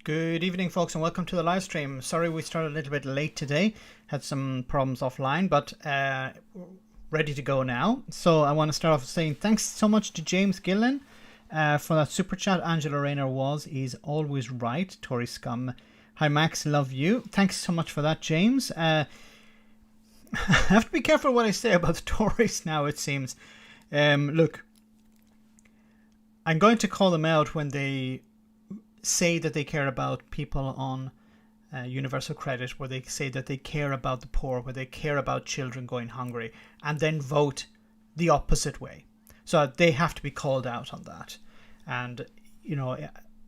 Good evening, folks, and welcome to the live stream. Sorry we started a little bit late today. Had some problems offline, but ready to go now. So I want to start off saying thanks so much to James Gillen for that super chat. Angela Rayner is always right. Tory scum. Hi, Max. Love you. Thanks so much for that, James. I have to be careful what I say about the Tories now, it seems. Look, I'm going to call them out when they say that they care about people on universal credit, where they say that they care about the poor, where they care about children going hungry, and then vote the opposite way. So they have to be called out on that. And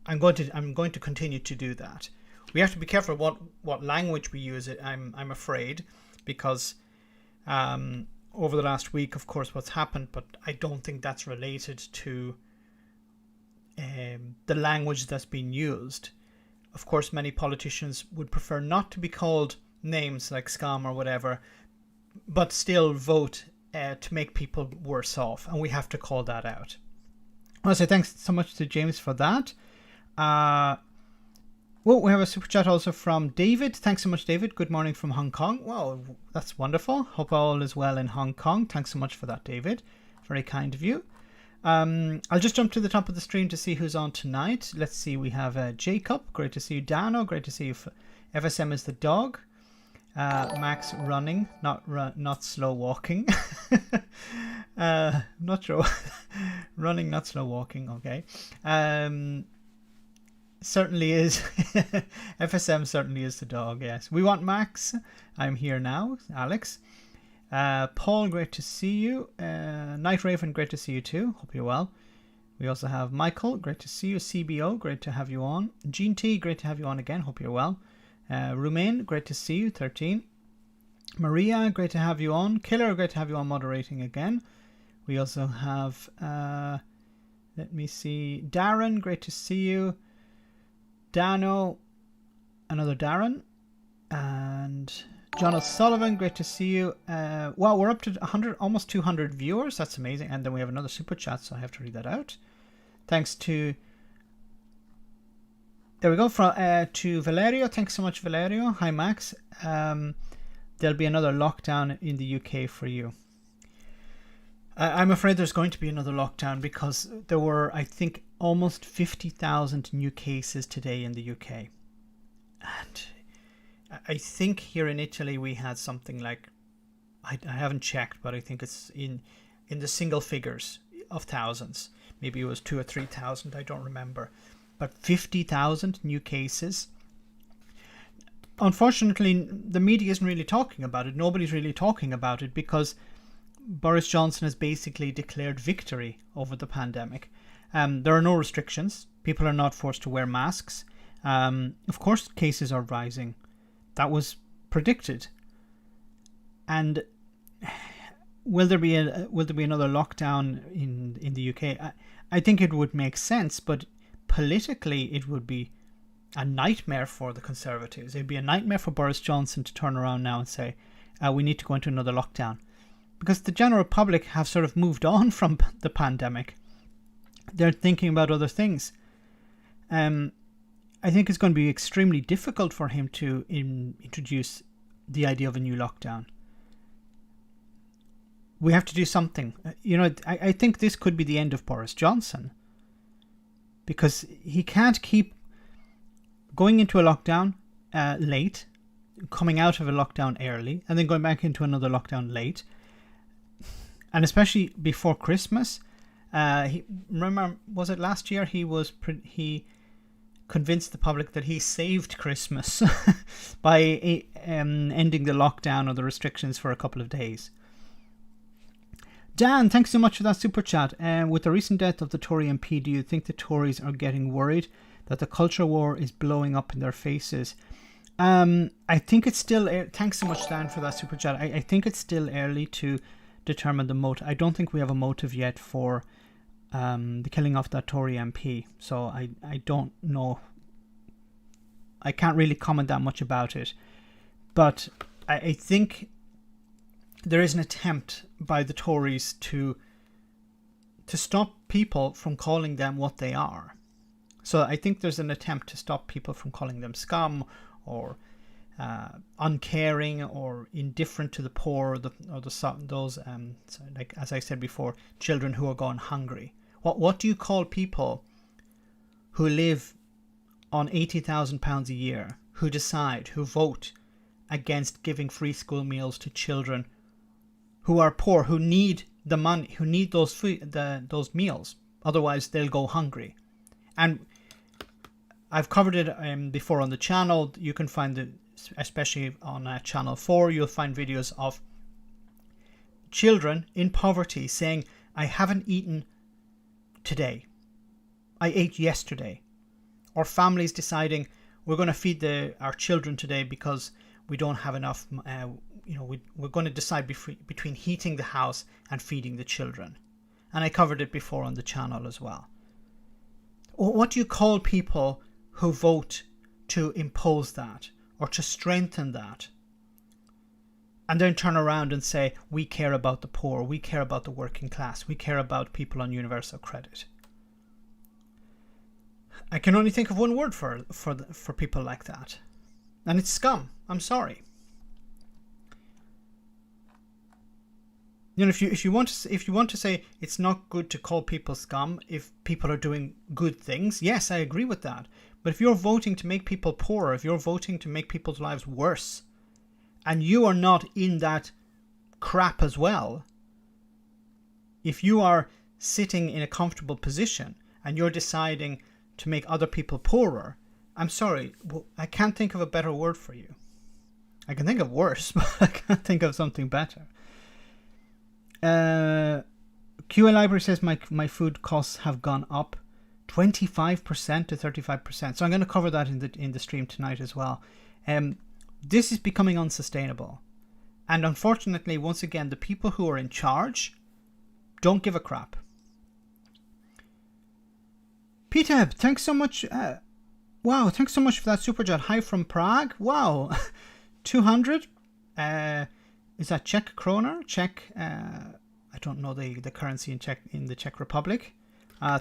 I'm going to continue to do that. We have to be careful what language we use. I'm afraid, because over the last week, of course, what's happened, but I don't think that's related to the language that's been used. Of course, many politicians would prefer not to be called names like scum or whatever, but still vote to make people worse off, and we have to call that out. I want to say thanks so much to James for that. We have a super chat also from David. Thanks so much, David. Good morning from Hong Kong. Wow, that's wonderful. Hope all is well in Hong Kong. Thanks so much for that, David. Very kind of you. I'll just jump to the top of the stream to see who's on tonight. Let's see, we have Jacob. Great to see you. Dano, great to see you. FSM is the dog. Max running, not slow walking. Not sure. Running, not slow walking. Okay. Certainly is. FSM certainly is the dog. Yes, we want Max. I'm here now. Alex. Paul, great to see you. Night Raven, great to see you too. Hope you're well. We also have Michael, great to see you. CBO, great to have you on. Gene T, great to have you on again. Hope you're well. Rumain, great to see you. 13. Maria, great to have you on. Killer, great to have you on moderating again. We also have, let me see, Darren, great to see you. Dano, another Darren. And John O'Sullivan, great to see you. Wow, we're up to 100, almost 200 viewers. That's amazing. And then we have another super chat, so I have to read that out. Thanks to, there we go, to Valerio. Thanks so much, Valerio. Hi, Max. There'll be another lockdown in the UK for you. I'm afraid there's going to be another lockdown, because there were, I think, almost 50,000 new cases today in the UK. And I think here in Italy we had something like, I haven't checked, but I think it's in the single figures of thousands. Maybe it was 2,000 or 3,000, I don't remember. But 50,000 new cases. Unfortunately, the media isn't really talking about it. Nobody's really talking about it, because Boris Johnson has basically declared victory over the pandemic. There are no restrictions. People are not forced to wear masks. Of course, cases are rising. That was predicted. And will there be another lockdown in the UK? I think it would make sense, but politically it would be a nightmare for the Conservatives. It'd be a nightmare for Boris Johnson to turn around now and say, we need to go into another lockdown. Because the general public have sort of moved on from the pandemic. They're thinking about other things. I think it's going to be extremely difficult for him to introduce the idea of a new lockdown. We have to do something. I think this could be the end of Boris Johnson, because he can't keep going into a lockdown late, coming out of a lockdown early, and then going back into another lockdown late. And especially before Christmas. Remember, was it last year he convinced the public that he saved Christmas by ending the lockdown or the restrictions for a couple of days. Dan, thanks so much for that super chat. With the recent death of the Tory MP, do you think the Tories are getting worried that the culture war is blowing up in their faces? I think it's still, thanks so much, Dan, for that super chat. I think it's still early to determine the motive. I don't think we have a motive yet for the killing of that Tory MP. So I don't know. I can't really comment that much about it. But I think there is an attempt by the Tories to stop people from calling them what they are. So I think there's an attempt to stop people from calling them scum or uncaring or indifferent to the poor, those so like as I said before, children who are gone hungry. What do you call people who live on £80,000 a year, who decide, who vote against giving free school meals to children who are poor, who need the money, who need those meals, otherwise they'll go hungry? And I've covered it before on the channel. You can find it, especially on channel 4, you'll find videos of children in poverty saying, I haven't eaten today, I ate yesterday. Or families deciding, we're going to feed our children today because we don't have enough, we're going to decide between heating the house and feeding the children. And I covered it before on the channel as well. What do you call people who vote to impose that or to strengthen that, and then turn around and say, we care about the poor, we care about the working class, we care about people on universal credit? I can only think of one word for people like that, and it's scum. I'm sorry. If you want to say it's not good to call people scum if people are doing good things, yes, I agree with that. But if you're voting to make people poorer, if you're voting to make people's lives worse, and you are not in that crap as well, if you are sitting in a comfortable position and you're deciding to make other people poorer, I'm sorry, I can't think of a better word for you. I can think of worse, but I can't think of something better. QA Library says my food costs have gone up 25% to 35%. So I'm going to cover that in the stream tonight as well. This is becoming unsustainable. And unfortunately, once again, the people who are in charge don't give a crap. Peter, thanks so much. Wow, thanks so much for that super chat. Hi from Prague. Wow, 200. Is that Czech kroner? Czech. I don't know the currency in the Czech Republic.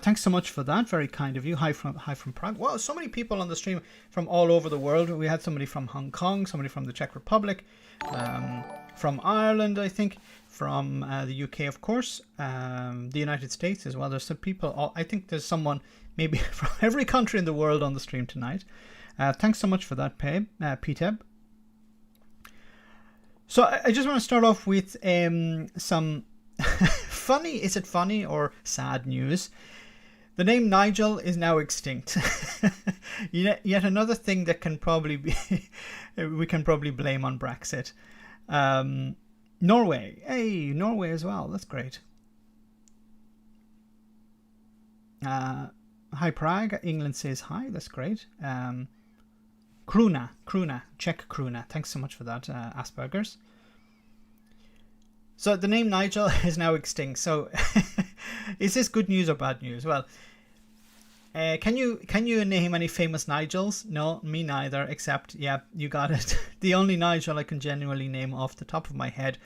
Thanks so much for that. Very kind of you. Hi from Prague. Wow, so many people on the stream from all over the world. We had somebody from Hong Kong, somebody from the Czech Republic, from Ireland, I think, from the UK, of course, the United States as well. There's some people. I think there's someone maybe from every country in the world on the stream tonight. Thanks so much for that, Peter. So I just want to start off with some funny, is it funny or sad news? The name Nigel is now extinct. Yet another thing that can probably be, we can probably blame on Brexit. Norway. Hey, Norway as well. That's great. Hi Prague. England says hi. That's great. Kruna, Czech Kruna. Thanks so much for that, Asperger's. So the name Nigel is now extinct. So is this good news or bad news? Well, can you name any famous Nigels? No, me neither, except, yeah, you got it. The only Nigel I can genuinely name off the top of my head,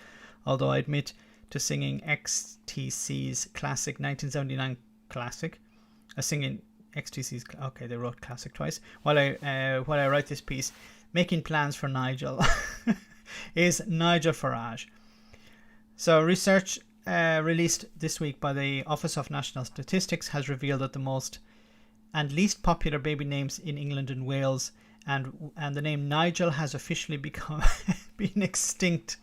although I admit to singing XTC's classic 1979 classic, singing XTC's, okay, they wrote classic twice, while I write this piece, making plans for Nigel, is Nigel Farage. So research released this week by the Office of National Statistics has revealed that the most and least popular baby names in England and Wales, and the name Nigel has officially been extinct.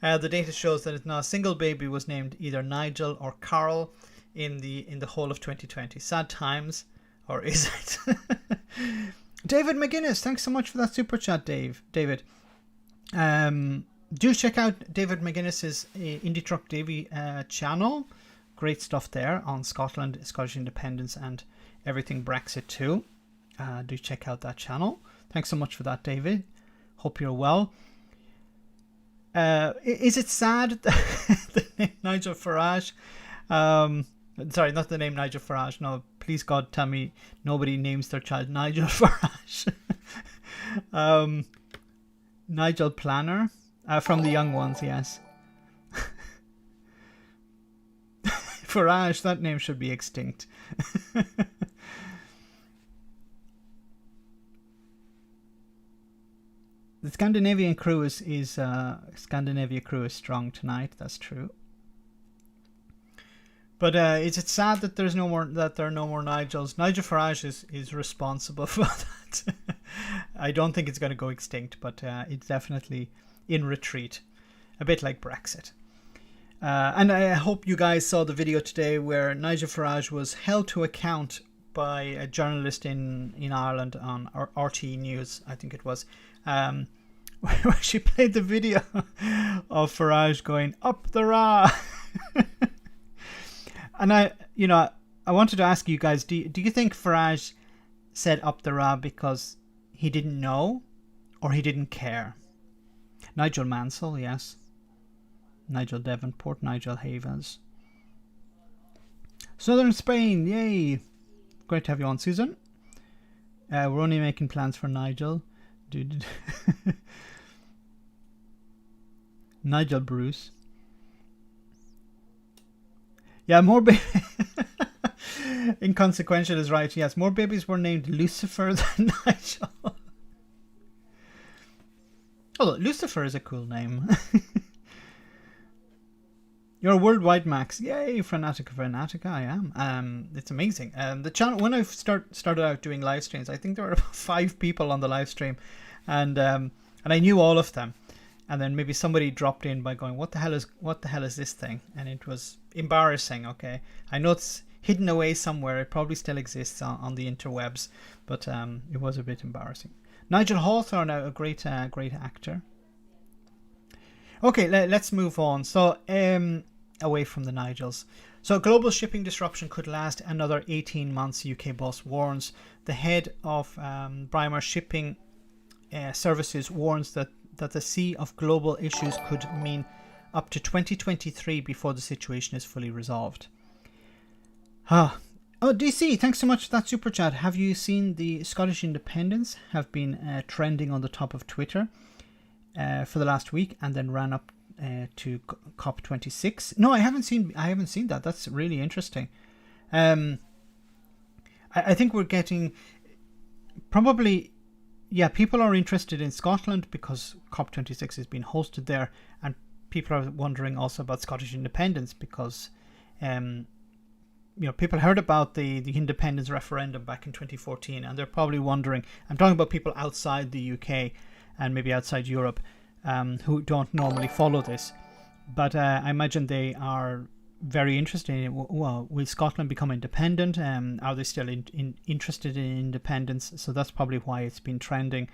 The data shows that not a single baby was named either Nigel or Carl in the whole of 2020. Sad times, or is it? David McGuinness, thanks so much for that super chat, David. Do check out David McGuinness's Indie Truck Davy channel. Great stuff there on Scotland, Scottish independence, and everything Brexit too. Do check out that channel. Thanks so much for that, David. Hope you're well. Is it sad the name Nigel Farage? Sorry, not the name Nigel Farage. No, please God, tell me nobody names their child Nigel Farage. Nigel Planner. From the young ones, yes. Farage, that name should be extinct. The Scandinavian crew is Scandinavia crew is strong tonight. That's true. But is it sad that there are no more Nigels? Nigel Farage is responsible for that. I don't think it's going to go extinct, but it's definitely in retreat, a bit like Brexit. And I hope you guys saw the video today where Nigel Farage was held to account by a journalist in Ireland on RTE News, I think it was, where she played the video of Farage going up the Ra. And I wanted to ask you guys, do you think Farage said up the Ra because he didn't know or he didn't care? Nigel Mansell, yes. Nigel Devonport, Nigel Havens. Southern Spain, yay! Great to have you on, Susan. We're only making plans for Nigel. Nigel Bruce. Yeah, more Inconsequential is right. Yes, more babies were named Lucifer than Nigel. Oh, Lucifer is a cool name. You're worldwide, Max. Yay, Fanatica, I am. It's amazing. The channel, when I started out doing live streams, I think there were about 5 people on the live stream, and I knew all of them. And then maybe somebody dropped in by going, what the hell is this thing? And it was embarrassing. Okay, I know it's hidden away somewhere. It probably still exists on the interwebs, but it was a bit embarrassing. Nigel Hawthorne, a great actor. Okay, let's move on. So away from the Nigels. So global shipping disruption could last another 18 months, UK boss warns. The head of Braemar Shipping Services warns that the sea of global issues could mean up to 2023 before the situation is fully resolved. Oh, DC, thanks so much for that super chat. Have you seen the Scottish independents have been trending on the top of Twitter for the last week and then ran up to COP26? No, I haven't seen that. That's really interesting. I think we're getting probably. Yeah, people are interested in Scotland because COP26 is being hosted there, and people are wondering also about Scottish independence because, people heard about the independence referendum back in 2014, and they're probably wondering. I'm talking about people outside the UK and maybe outside Europe who don't normally follow this, but I imagine they are very interested in, well, will Scotland become independent? Are they still interested in independence? So that's probably why it's been trending.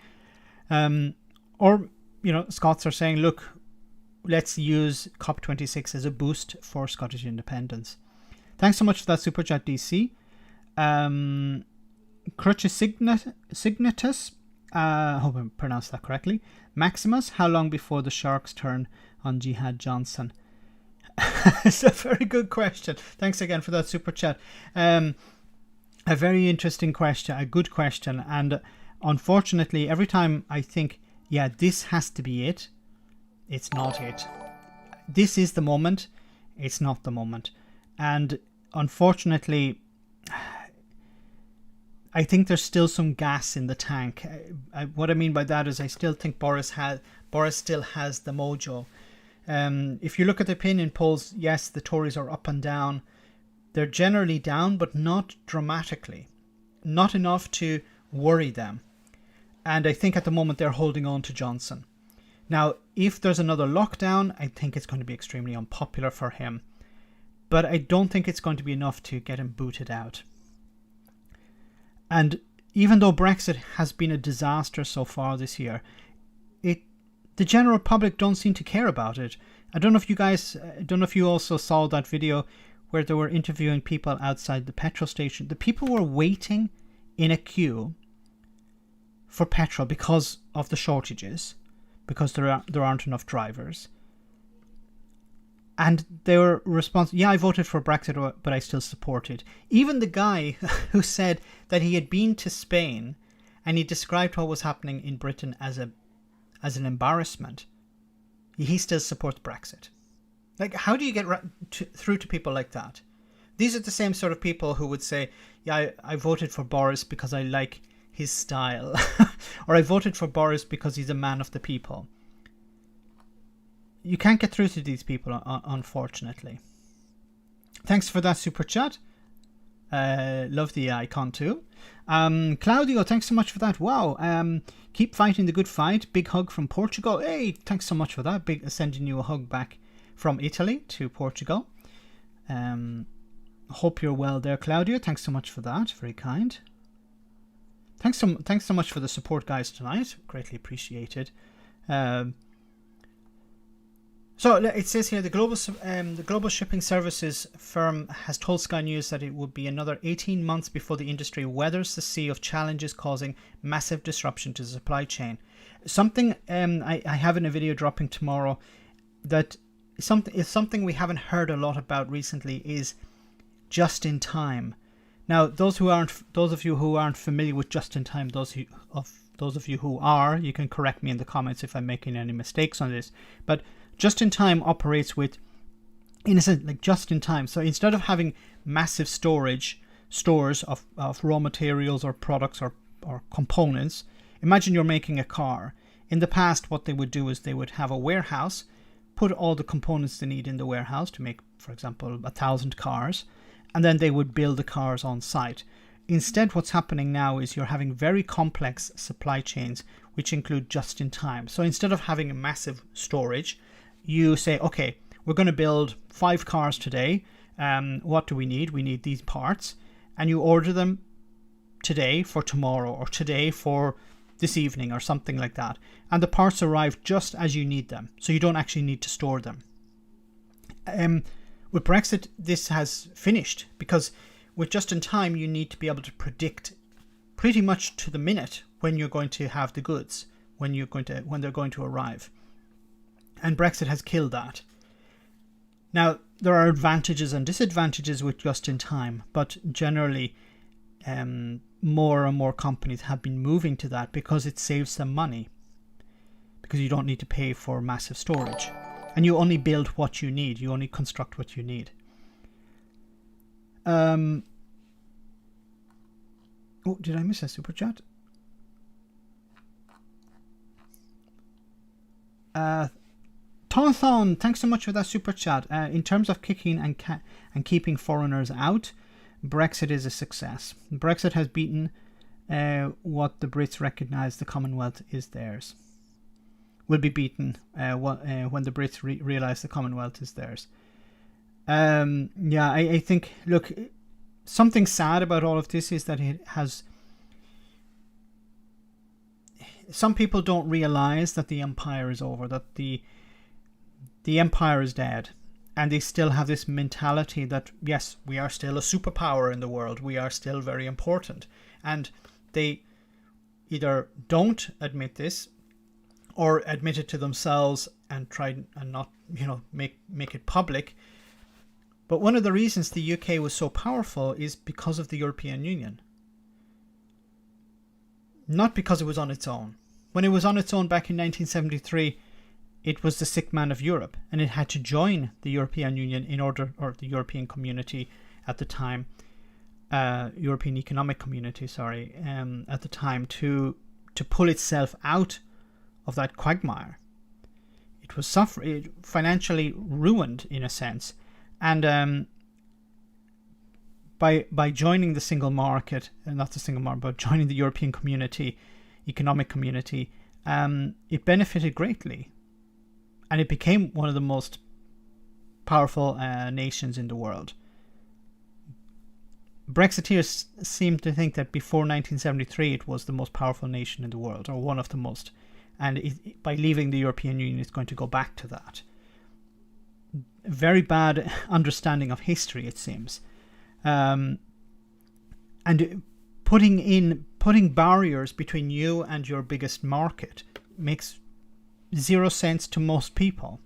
Or Scots are saying, look, let's use COP26 as a boost for Scottish independence. Thanks so much for that super chat, DC. Crucis Signatus, I hope I pronounced that correctly. Maximus, how long before the Sharks turn on Jihad Johnson? It's a very good question. Thanks again for that super chat. A very interesting question, a good question, and unfortunately every time I think, yeah, this has to be it, it's not it. This is the moment, it's not the moment. And unfortunately I think there's still some gas in the tank. What I mean by that is I still think Boris still has the mojo. If you look at the opinion polls, yes, the Tories are up and down. They're generally down, but not dramatically. Not enough to worry them. And I think at the moment they're holding on to Johnson. Now, if there's another lockdown, I think it's going to be extremely unpopular for him. But I don't think it's going to be enough to get him booted out. And even though Brexit has been a disaster so far this year, the general public don't seem to care about it. I don't know if you also saw that video where they were interviewing people outside the petrol station. The people were waiting in a queue for petrol because of the shortages, because there aren't enough drivers. And they were responsive, yeah, I voted for Brexit, but I still support it. Even the guy who said that he had been to Spain and he described what was happening in Britain as an embarrassment, he still supports Brexit. Like, how do you get through to people like that? These are the same sort of people who would say, yeah, I voted for Boris because I like his style. Or I voted for Boris because he's a man of the people. You can't get through to these people, unfortunately. Thanks for that super chat. Love the icon too. Claudio, thanks so much for that. Wow. Keep fighting the good fight. Big hug from Portugal. Hey, thanks so much for that. Sending you a hug back from Italy to Portugal. Hope you're well there, Claudio. Thanks so much for that. Very kind. Thanks so much for the support, guys, tonight. Greatly appreciated. So it says here the global shipping services firm has told Sky News that it would be another 18 months before the industry weathers the sea of challenges causing massive disruption to the supply chain. Something I have in a video dropping tomorrow that something we haven't heard a lot about recently is just in time. Now, those of you who aren't familiar with just in time, those of you who are, you can correct me in the comments if I'm making any mistakes on this. But just in time operates with, in a sense, like just in time. So instead of having massive stores of raw materials or products or components, imagine you're making a car. In the past, what they would do is they would have a warehouse, put all the components they need in the warehouse to make, for example, 1,000 cars, and then they would build the cars on site. Instead, what's happening now is you're having very complex supply chains, which include just in time. So instead of having a massive storage, you say, okay, we're going to build 5 cars today. What do we need? We need these parts. And you order them today for tomorrow, or today for this evening, or something like that. And the parts arrive just as you need them. So you don't actually need to store them. With Brexit, this has finished, because with just in time, you need to be able to predict pretty much to the minute when you're going to have the goods, when they're going to arrive. And Brexit has killed that. Now, there are advantages and disadvantages with just in time, but generally, more and more companies have been moving to that because it saves them money, because you don't need to pay for massive storage. And you only build what you need. You only construct what you need. Oh, did I miss a super chat? Tonthon, thanks so much for that super chat. In terms of kicking and keeping foreigners out, Brexit is a success. Brexit has beaten what the Brits recognise the Commonwealth is theirs. Will be beaten when the Brits realise the Commonwealth is theirs. I think, look, something sad about all of this is that it has... Some people don't realise that the empire is over, that the empire is dead. And they still have this mentality that, yes, we are still a superpower in the world. We are still very important. And they either don't admit this, or admit it to themselves and try and not, make it public. But one of the reasons the UK was so powerful is because of the European Union. Not because it was on its own. When it was on its own back in 1973, it was the sick man of Europe, and it had to join the European Union or the European community at the time, European Economic Community, at the time, to pull itself out of that quagmire. It was financially ruined in a sense, and by joining the single market, not the single market, but joining the European community, economic community, it benefited greatly, and it became one of the most powerful nations in the world. Brexiteers seem to think that before 1973 it was the most powerful nation in the world, or one of the most. And by leaving the European Union, it's going to go back to that. Very bad understanding of history, it seems. And putting barriers between you and your biggest market makes zero sense to most people.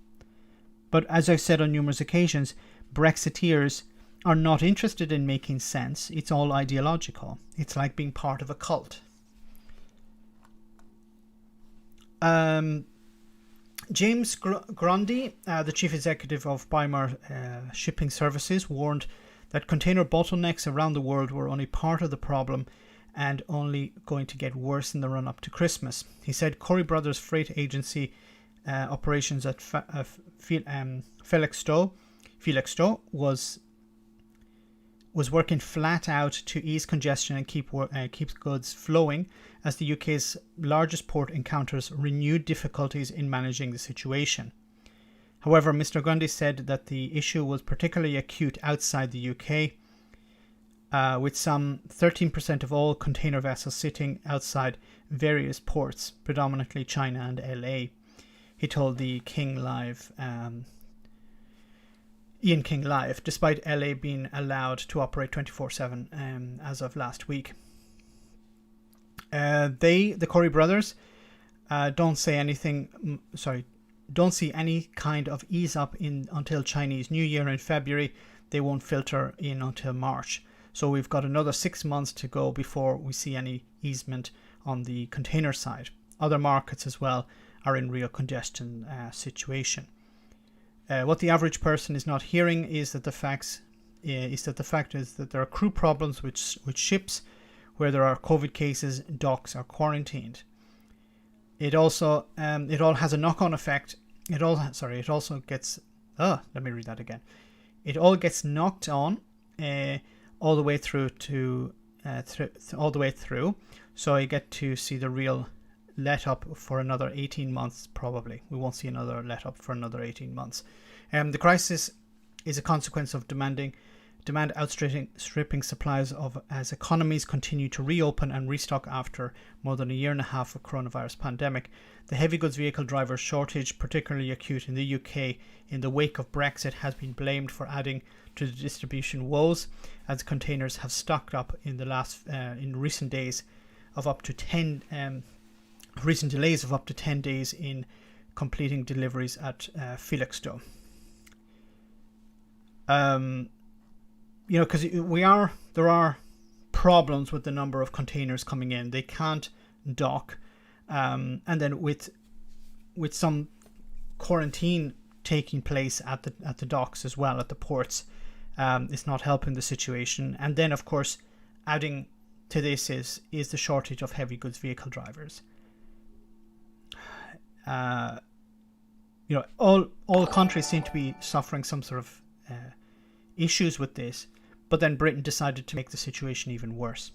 But as I've said on numerous occasions, Brexiteers are not interested in making sense. It's all ideological. It's like being part of a cult. James Grundy, the chief executive of Bymar Shipping Services, warned that container bottlenecks around the world were only part of the problem, and only going to get worse in the run-up to Christmas. He said Tory Brothers freight agency operations at Felixstowe was working flat out to ease congestion and keep goods flowing as the UK's largest port encounters renewed difficulties in managing the situation. However, Mr. Grundy said that the issue was particularly acute outside the UK, with some 13% of all container vessels sitting outside various ports, predominantly China and LA. He told the Ian King Live, despite LA being allowed to operate 24/7 as of last week. The Tory brothers, don't see any kind of ease up until Chinese New Year in February. They won't filter in until March. So we've got another 6 months to go before we see any easement on the container side. Other markets as well are in real congestion situation. What the average person is not hearing is that the fact is that there are crew problems with ships where there are COVID cases, docks are quarantined. It also it all has a knock-on effect. It also gets let me read that again. It all gets knocked on all the way through all the way through. So you get to see the real let up for another 18 months probably. We won't see another let up for another 18 months. The crisis is a consequence of demand outstripping supplies as economies continue to reopen and restock after more than a year and a half of coronavirus pandemic. The heavy goods vehicle driver shortage, particularly acute in the UK in the wake of Brexit, has been blamed for adding to the distribution woes, as containers have stocked up in recent delays of up to 10 days in completing deliveries at Felixstowe. Because there are problems with the number of containers coming in. They can't dock, and then with some quarantine taking place at the docks as well, at the ports, it's not helping the situation. And then, of course, adding to this is the shortage of heavy goods vehicle drivers. All countries seem to be suffering some sort of issues with this, but then Britain decided to make the situation even worse.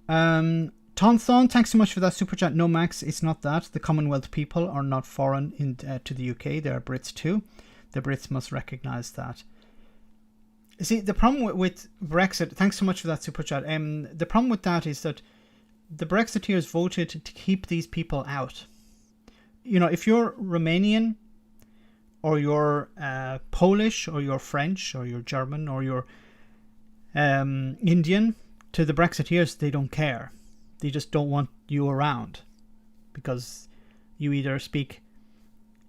Tom Thorne, thanks so much for that super chat. No, Max, it's not that. The Commonwealth people are not foreign to the UK. They are Brits too. The Brits must recognise that. See, the problem with Brexit, thanks so much for that super chat. The problem with that is that the Brexiteers voted to keep these people out. If you're Romanian, or you're Polish, or you're French, or you're German, or you're Indian, to the Brexiteers, they don't care. They just don't want you around because you either speak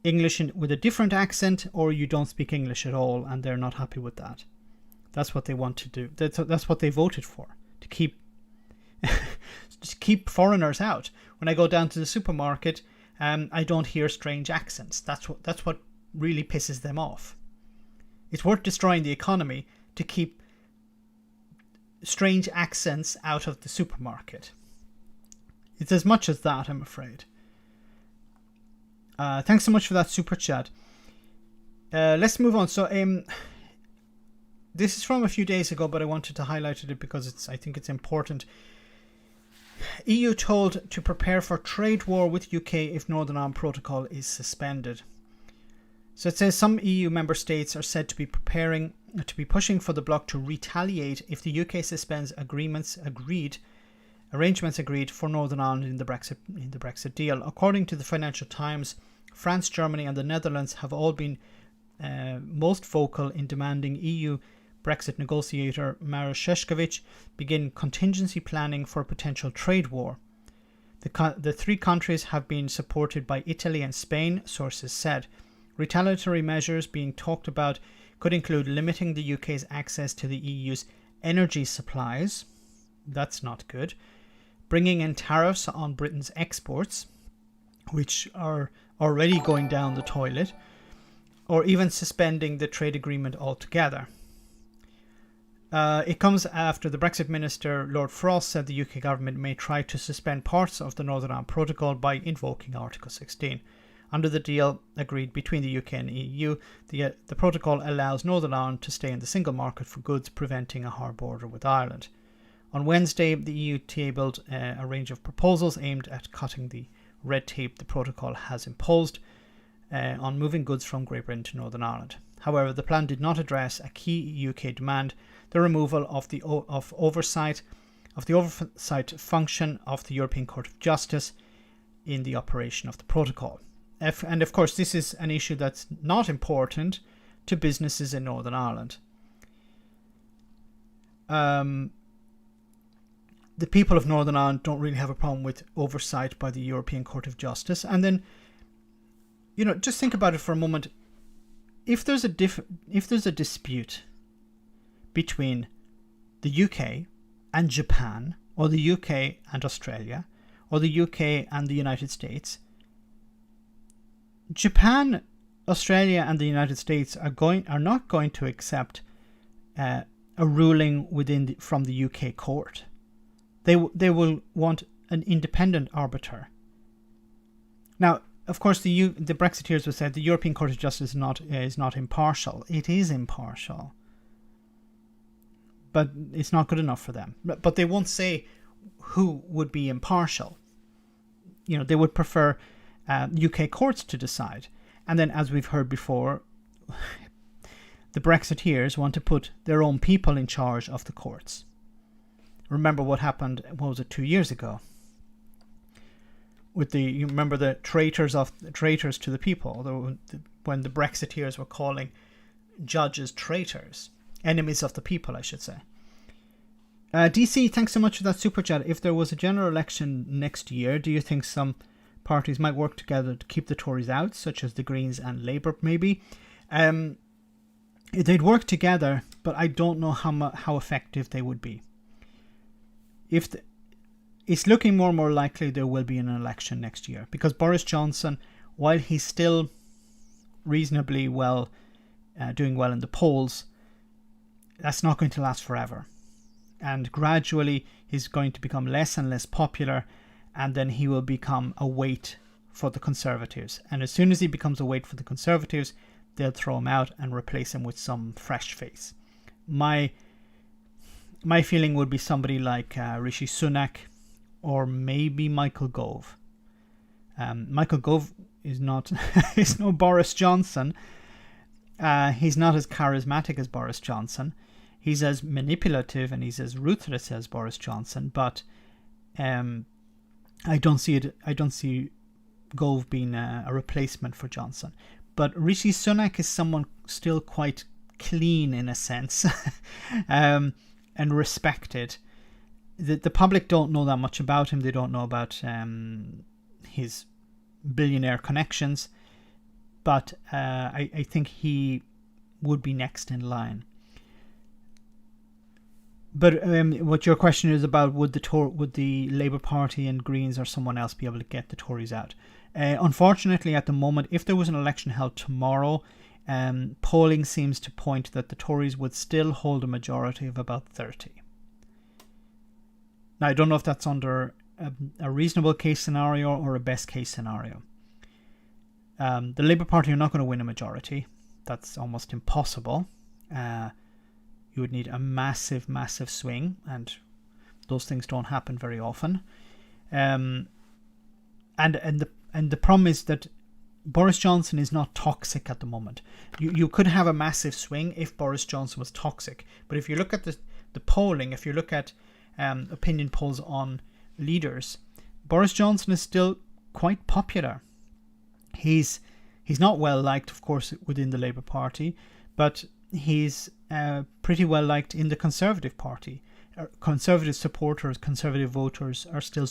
English with a different accent or you don't speak English at all, and they're not happy with that. That's what they want to do. That's what they voted for, to keep just keep foreigners out. When I go down to the supermarket, I don't hear strange accents. That's what really pisses them off. It's worth destroying the economy to keep strange accents out of the supermarket. It's as much as that, I'm afraid. Thanks so much for that super chat. Let's move on. So this is from a few days ago, but I wanted to highlight it because I think it's important. EU told to prepare for trade war with UK if Northern Ireland Protocol is suspended. So it says some EU member states are said to be pushing for the bloc to retaliate if the UK suspends arrangements agreed for Northern Ireland in the Brexit deal. According to the Financial Times, France, Germany and the Netherlands have all been most vocal in demanding EU Brexit negotiator Maroš Šefčovič begin contingency planning for a potential trade war. The three countries have been supported by Italy and Spain, sources said. Retaliatory measures being talked about could include limiting the UK's access to the EU's energy supplies. That's not good. Bringing in tariffs on Britain's exports, which are already going down the toilet, or even suspending the trade agreement altogether. It comes after the Brexit Minister, Lord Frost, said the UK government may try to suspend parts of the Northern Ireland Protocol by invoking Article 16. Under the deal agreed between the UK and the EU, the protocol allows Northern Ireland to stay in the single market for goods, preventing a hard border with Ireland. On Wednesday, the EU tabled a range of proposals aimed at cutting the red tape the protocol has imposed on moving goods from Great Britain to Northern Ireland. However, the plan did not address a key UK demand, the removal of the oversight function of the European Court of Justice in the operation of the protocol. And of course, this is an issue that's not important to businesses in Northern Ireland. The people of Northern Ireland don't really have a problem with oversight by the European Court of Justice. And then, just think about it for a moment. If there's a dispute between the UK and Japan, or the UK and Australia, or the UK and the United States, Japan, Australia, and the United States are not going to accept a ruling from the UK court. They will want an independent arbiter. Now, of course, the Brexiteers will say the European Court of Justice is not impartial. It is impartial, but it's not good enough for them. But they won't say who would be impartial. They would prefer UK courts to decide. And then, as we've heard before, the Brexiteers want to put their own people in charge of the courts. Remember what happened, 2 years ago? You remember the traitors to the people, when the Brexiteers were calling judges traitors, enemies of the people, I should say. DC, thanks so much for that super chat. If there was a general election next year, do you think some parties might work together to keep the Tories out, such as the Greens and Labour, maybe? They'd work together, but I don't know how effective they would be. It's looking more and more likely there will be an election next year, because Boris Johnson, while he's still reasonably doing well in the polls, that's not going to last forever. And gradually he's going to become less and less popular, and then he will become a weight for the Conservatives. And as soon as he becomes a weight for the Conservatives, they'll throw him out and replace him with some fresh face. My feeling would be somebody like Rishi Sunak, or maybe Michael Gove. Michael Gove is not is no Boris Johnson. He's not as charismatic as Boris Johnson. He's as manipulative and he's as ruthless as Boris Johnson. But I don't see Gove being a replacement for Johnson. But Rishi Sunak is someone still quite clean in a sense, and respected. The public don't know that much about him. They don't know about his billionaire connections. But I think he would be next in line. But what your question is about, would the Labour Party and Greens or someone else be able to get the Tories out? Unfortunately, at the moment, if there was an election held tomorrow, polling seems to point that the Tories would still hold a majority of about 30. Now, I don't know if that's under a reasonable case scenario or a best case scenario. The Labour Party are not going to win a majority. That's almost impossible. You would need a massive, massive swing, and those things don't happen very often. And the problem is that Boris Johnson is not toxic at the moment. You could have a massive swing if Boris Johnson was toxic, but if you look at the polling, if you look at opinion polls on leaders, Boris Johnson is still quite popular. He's not well liked, of course, within the Labour Party, but he's pretty well liked in the Conservative Party. Conservative supporters, Conservative voters are still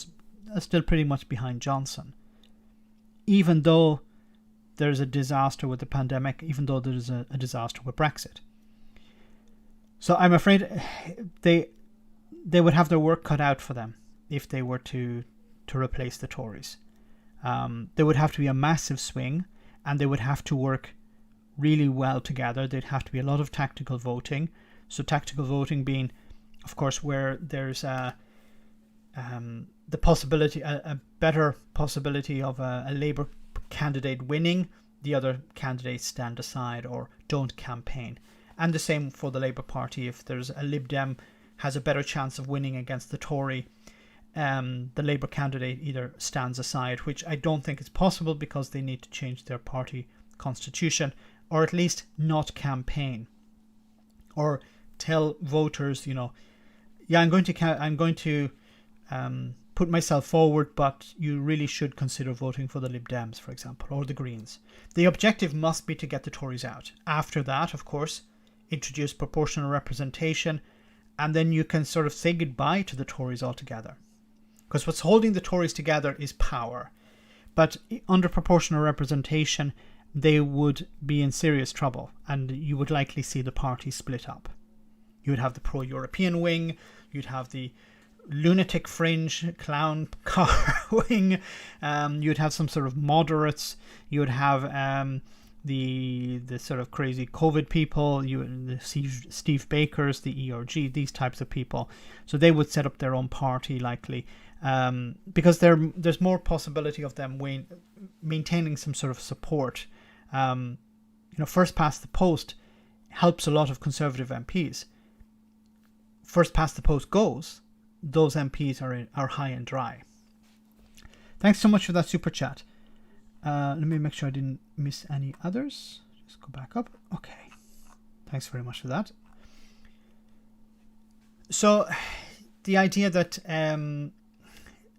pretty much behind Johnson, even though there's a disaster with the pandemic, even though there's a disaster with Brexit. So I'm afraid they would have their work cut out for them if they were to replace the Tories. There would have to be a massive swing, and they would have to work really well together. There'd have to be a lot of tactical voting. So tactical voting being, of course, where there's the possibility, a better possibility of a Labour candidate winning, the other candidates stand aside or don't campaign. And the same for the Labour Party. If there's a Lib Dem has a better chance of winning against the Tory, the Labour candidate either stands aside, which I don't think is possible because they need to change their party constitution, or at least not campaign, or tell voters, yeah, I'm going to put myself forward, but you really should consider voting for the Lib Dems, for example, or the Greens. The objective must be to get the Tories out. After that, of course, introduce proportional representation, and then you can sort of say goodbye to the Tories altogether. Because what's holding the Tories together is power. But under proportional representation, they would be in serious trouble, and you would likely see the party split up. You would have the pro-European wing, you'd have the lunatic fringe clown car wing, you'd have some sort of moderates, you would have the sort of crazy COVID people, the Steve Bakers, the ERG, these types of people. So they would set up their own party likely, because there's more possibility of them maintaining some sort of support. First past the post helps a lot of Conservative MPs. First past the post goes, those MPs are high and dry. Thanks so much for that super chat. Let me make sure I didn't miss any others. Just go back up. Okay. Thanks very much for that. So the idea that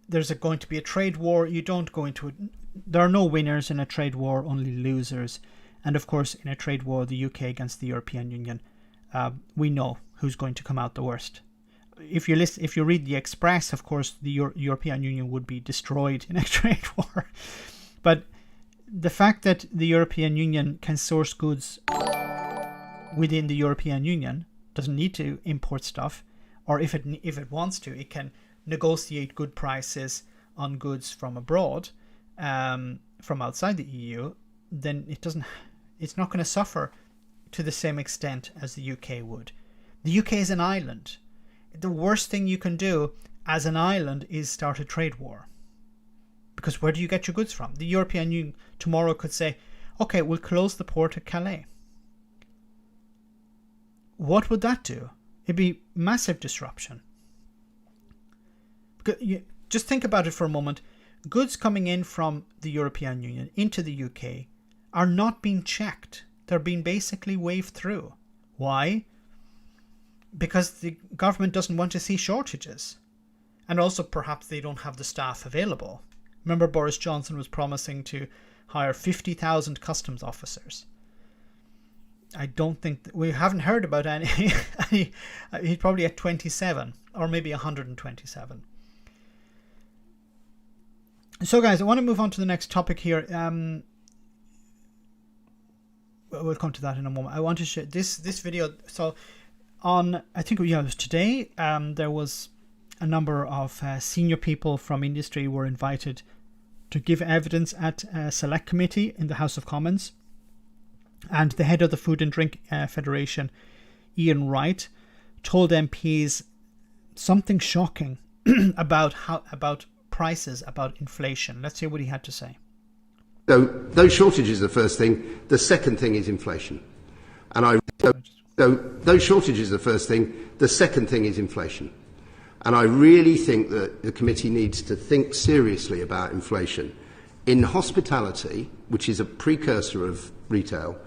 there's going to be a trade war, you don't go into it. There are no winners in a trade war, only losers. And of course, in a trade war, the UK against the European Union, we know who's going to come out the worst. If you read the Express, of course, the European Union would be destroyed in a trade war. But the fact that the European Union can source goods within the European Union, doesn't need to import stuff, or if it wants to, it can negotiate good prices on goods from abroad, from outside the EU, then it's not going to suffer to the same extent as the UK would. The UK is an island. The worst thing you can do as an island is start a trade war. Because where do you get your goods from? The European Union tomorrow could say, okay, we'll close the port at Calais. What would that do? It'd be massive disruption. Just think about it for a moment. Goods coming in from the European Union into the UK are not being checked. They're being basically waved through. Why? Because the government doesn't want to see shortages. And also perhaps they don't have the staff available. Remember, Boris Johnson was promising to hire 50,000 customs officers. I don't think we haven't heard about any. He's probably at 27 or maybe 127. So, guys, I want to move on to the next topic here. We'll come to that in a moment. I want to share this video. So, I think it was today. There was a number of senior people from industry were invited to give evidence at a select committee in the House of Commons. And the head of the Food and Drink Federation, Ian Wright, told MPs something shocking about prices, about inflation. Let's hear what he had to say. So those shortages are the first thing. The second thing is inflation. Those shortages are the first thing. The second thing is inflation. And I really think that the committee needs to think seriously about inflation. In hospitality, which is a precursor of retail,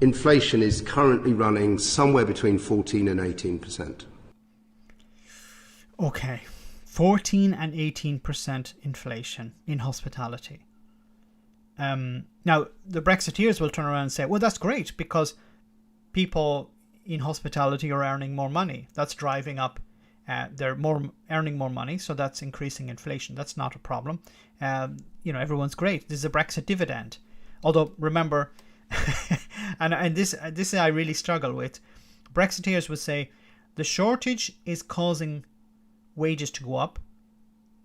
inflation is currently running somewhere between 14 and 18%. Okay, 14 and 18% inflation in hospitality. Now, the Brexiteers will turn around and say, well, that's great because people in hospitality are earning more money. That's driving up, they're earning more money, so that's increasing inflation. That's not a problem. Everyone's great. This is a Brexit dividend. Although, remember, and this I really struggle with. Brexiteers would say the shortage is causing wages to go up,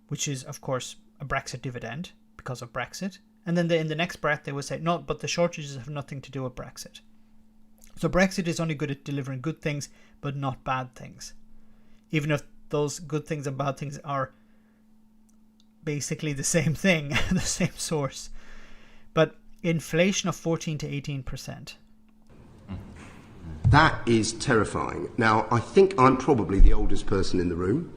which is, of course, a Brexit dividend because of Brexit. And then in the next breath, they would say, no, but the shortages have nothing to do with Brexit. So Brexit is only good at delivering good things, but not bad things. Even if those good things and bad things are basically the same thing, the same source. But inflation of 14 to 18%. That is terrifying. Now, I think I'm probably the oldest person in the room.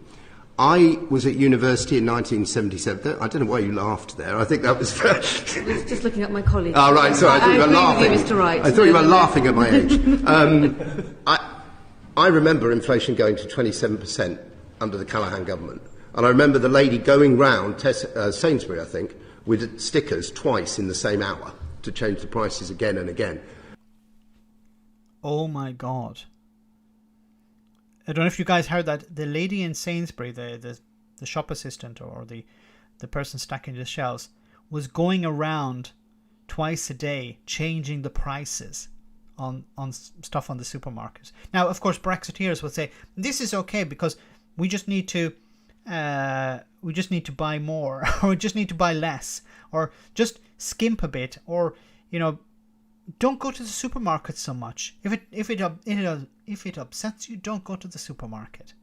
I was at university in 1977. I don't know why you laughed there. I think that was... I was just looking at my colleagues. Oh, right, sorry, I thought you were laughing. Mr. Wright. I thought you were laughing at my age. I remember inflation going to 27% under the Callaghan government. And I remember the lady going round, Sainsbury, I think, with stickers twice in the same hour to change the prices again and again. Oh my God. I don't know if you guys heard that. The lady in Sainsbury, the shop assistant or the person stacking the shelves, was going around twice a day changing the prices on stuff on the supermarket. Now, of course, Brexiteers would say, this is okay because we just need to buy more, or we just need to buy less, or just skimp a bit, or, you know, don't go to the supermarket so much. If it upsets you, don't go to the supermarket.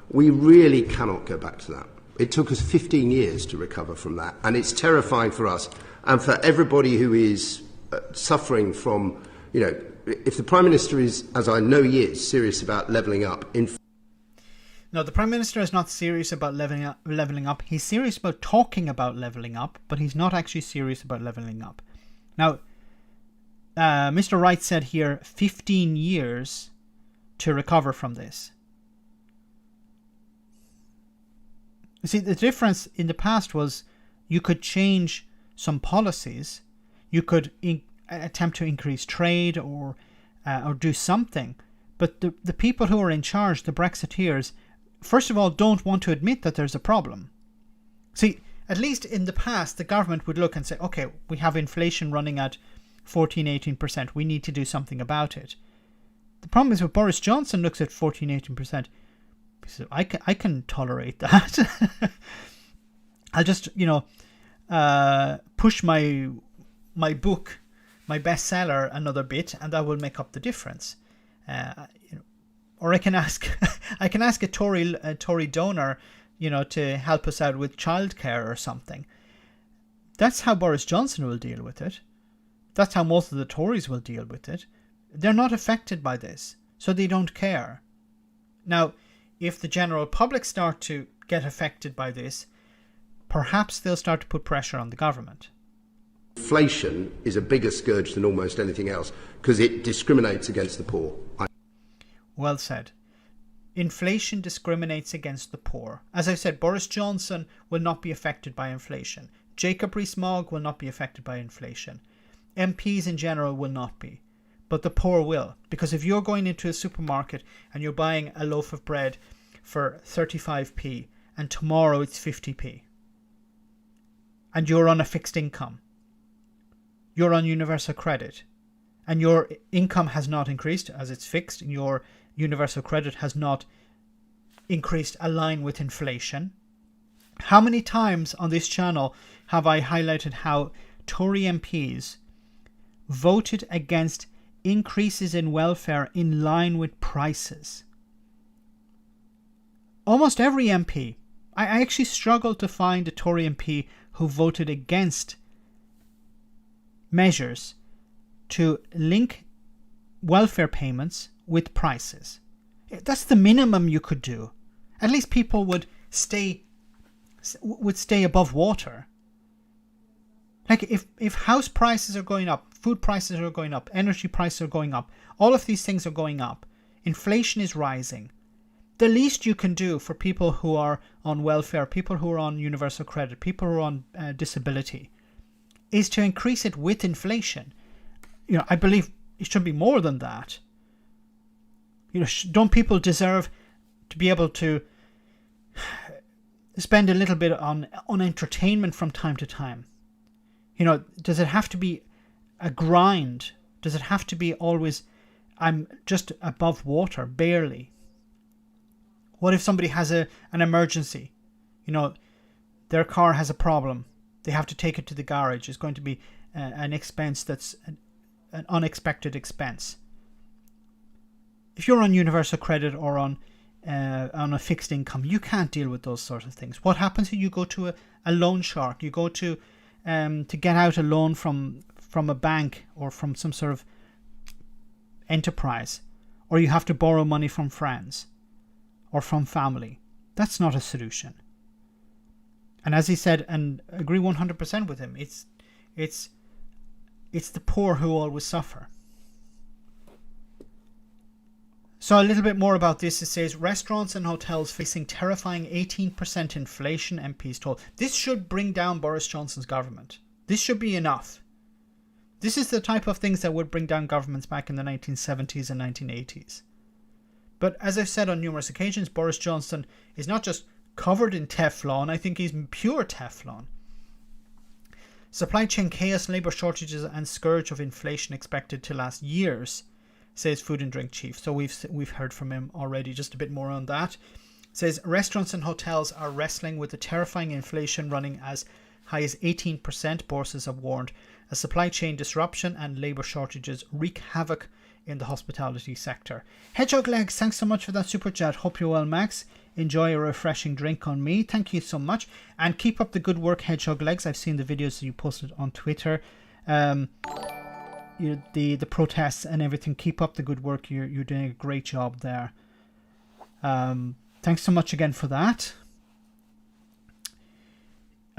We really cannot go back to that. It took us 15 years to recover from that, and it's terrifying for us and for everybody who is suffering from, you know, if the Prime Minister is, as I know he is, serious about levelling up. No, the Prime Minister is not serious about levelling up. He's serious about talking about levelling up, but he's not actually serious about levelling up. Now, Mr. Wright said here 15 years to recover from this. You see, the difference in the past was you could change some policies, you could attempt to increase trade or do something, but the people who are in charge, the Brexiteers, first of all, don't want to admit that there's a problem. See, at least in the past, the government would look and say, okay, we have inflation running at 14, 18%. We need to do something about it. The problem is with Boris Johnson looks at 14, 18%. He says, I can tolerate that. I'll just, push my book, my bestseller, another bit, and that will make up the difference. Or I can ask a Tory donor, to help us out with childcare or something. That's how Boris Johnson will deal with it. That's how most of the Tories will deal with it. They're not affected by this, so they don't care. Now, if the general public start to get affected by this, perhaps they'll start to put pressure on the government. Inflation is a bigger scourge than almost anything else because it discriminates against the poor. Well said. Inflation discriminates against the poor. As I said, Boris Johnson will not be affected by inflation. Jacob Rees-Mogg will not be affected by inflation. MPs in general will not be. But the poor will. Because if you're going into a supermarket and you're buying a loaf of bread for 35p and tomorrow it's 50p, and you're on a fixed income, you're on universal credit, and your income has not increased as it's fixed, and your universal credit has not increased aligned with inflation. How many times on this channel have I highlighted how Tory MPs voted against increases in welfare in line with prices? Almost every MP. I actually struggled to find a Tory MP who voted against measures to link welfare payments with prices. That's the minimum you could do. At least people would stay above water. Like if house prices are going up, food prices are going up, energy prices are going up, all of these things are going up, inflation is rising. The least you can do for people who are on welfare, people who are on universal credit, people who are on disability, is to increase it with inflation. I believe it should be more than that. Don't people deserve to be able to spend a little bit on entertainment from time to time? Does it have to be a grind? Does it have to be always, I'm just above water, barely? What if somebody has an emergency? Their car has a problem. They have to take it to the garage. It's going to be an expense that's an unexpected expense. If you're on universal credit or on a fixed income, you can't deal with those sort of things. What happens if you go to a loan shark? You go to get out a loan from a bank or from some sort of enterprise, or you have to borrow money from friends or from family. That's not a solution. And as he said, and I agree 100% with him, it's the poor who always suffer. So a little bit more about this. It says restaurants and hotels facing terrifying 18% inflation, MPs told. This should bring down Boris Johnson's government. This should be enough. This is the type of things that would bring down governments back in the 1970s and 1980s. But as I've said on numerous occasions, Boris Johnson is not just covered in Teflon, I think he's pure Teflon. Supply chain chaos, labour shortages and scourge of inflation expected to last years, says Food and Drink Chief. So we've heard from him already. Just a bit more on that. Says restaurants and hotels are wrestling with the terrifying inflation running as high as 18%, bosses have warned. A supply chain disruption and labour shortages wreak havoc in the hospitality sector. Hedgehog Legs, thanks so much for that super chat. Hope you're well, Max. Enjoy a refreshing drink on me. Thank you so much. And keep up the good work, Hedgehog Legs. I've seen the videos that you posted on Twitter. The protests and everything. Keep up the good work. You're doing a great job there. Thanks so much again for that.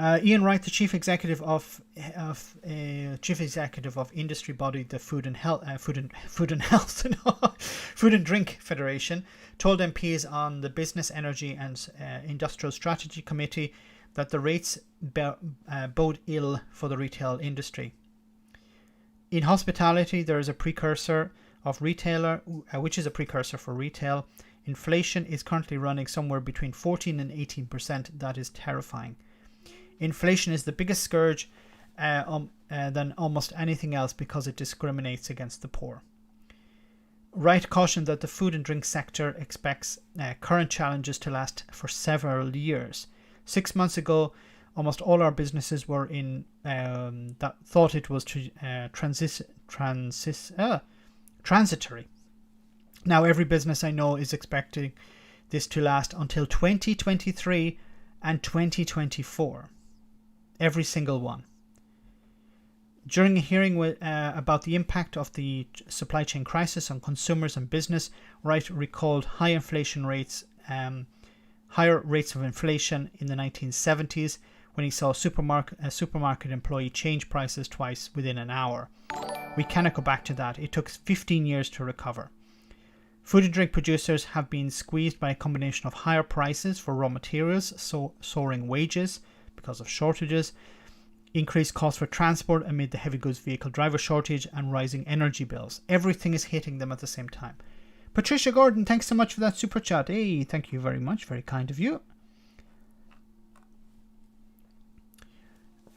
Ian Wright, the chief executive of industry body, the Food and Drink Federation, told MPs on the Business, Energy and Industrial Strategy Committee that the rates bode ill for the retail industry. In hospitality, there is a precursor of retailer, which is a precursor for retail. Inflation is currently running somewhere between 14 and 18%. That is terrifying. Inflation is the biggest scourge than almost anything else because it discriminates against the poor. Wright cautioned that the food and drink sector expects current challenges to last for several years. 6 months ago, almost all our businesses were in that thought it was transitory. Now every business I know is expecting this to last until 2023 and 2024. Every single one. During a hearing about the impact of the supply chain crisis on consumers and business, Wright recalled higher rates of inflation in the 1970s when he saw a supermarket employee change prices twice within an hour. We cannot go back to that. It took 15 years to recover. Food and drink producers have been squeezed by a combination of higher prices for raw materials, soaring wages because of shortages, increased costs for transport amid the heavy goods vehicle driver shortage, and rising energy bills. Everything is hitting them at the same time. Patricia Gordon, thanks so much for that super chat. Hey, thank you very much. Very kind of you.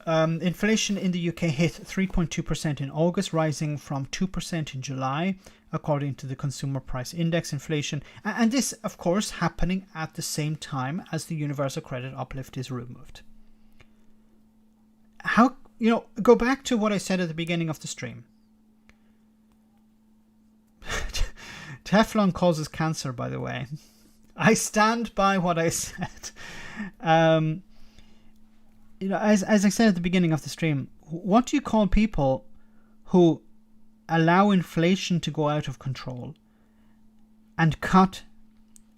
Inflation in the UK hit 3.2% in August, rising from 2% in July, according to the Consumer Price Index inflation. And this, of course, happening at the same time as the universal credit uplift is removed. How, go back to what I said at the beginning of the stream. Teflon causes cancer, by the way. I stand by what I said. As I said at the beginning of the stream, what do you call people who allow inflation to go out of control and cut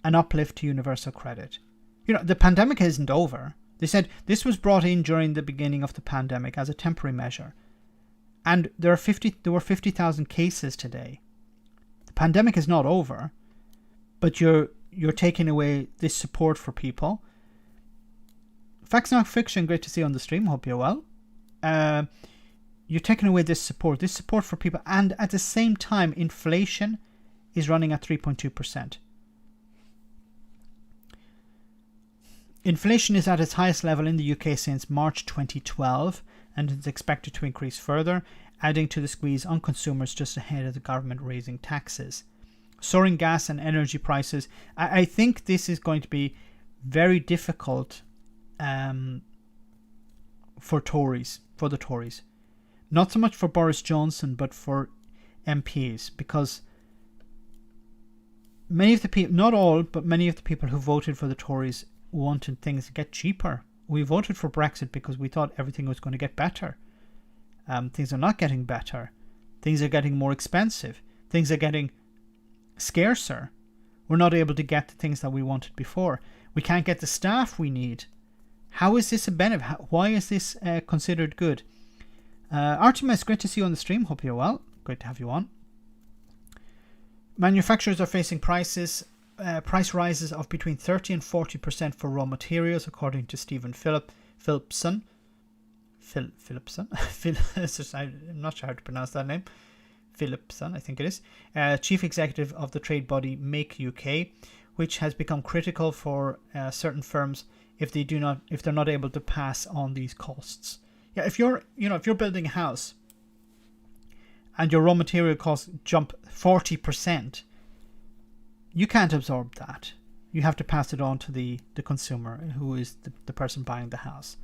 an uplift to universal credit? The pandemic isn't over. They said this was brought in during the beginning of the pandemic as a temporary measure. And there were 50,000 cases today. The pandemic is not over, but you're taking away this support for people. Facts Not Fiction, great to see you on the stream. Hope you're well. You're taking away this support for people. And at the same time, inflation is running at 3.2%. Inflation is at its highest level in the UK since March 2012 and is expected to increase further, adding to the squeeze on consumers just ahead of the government raising taxes. Soaring gas and energy prices. I think this is going to be very difficult for the Tories. Not so much for Boris Johnson, but for MPs, because many of the people, not all, but many of the people who voted for the Tories wanted things to get cheaper. We voted for Brexit because we thought everything was going to get better. Things are not getting better. Things are getting more expensive. Things are getting scarcer. We're not able to get the things that we wanted before. We can't get the staff we need. How is this a benefit? Why is this considered good? Artemis, great to see you on the stream. Hope you're well. Great to have you on. Manufacturers are facing price rises of between 30 and 40% for raw materials, according to Stephen Philipson. Philipson? I'm not sure how to pronounce that name. Philipson, I think it is. Chief executive of the trade body Make UK, which has become critical for certain firms if they're not able to pass on these costs. Yeah, if you're building a house and your raw material costs jump 40%, you can't absorb that. You have to pass it on to the consumer, who is the person buying the house.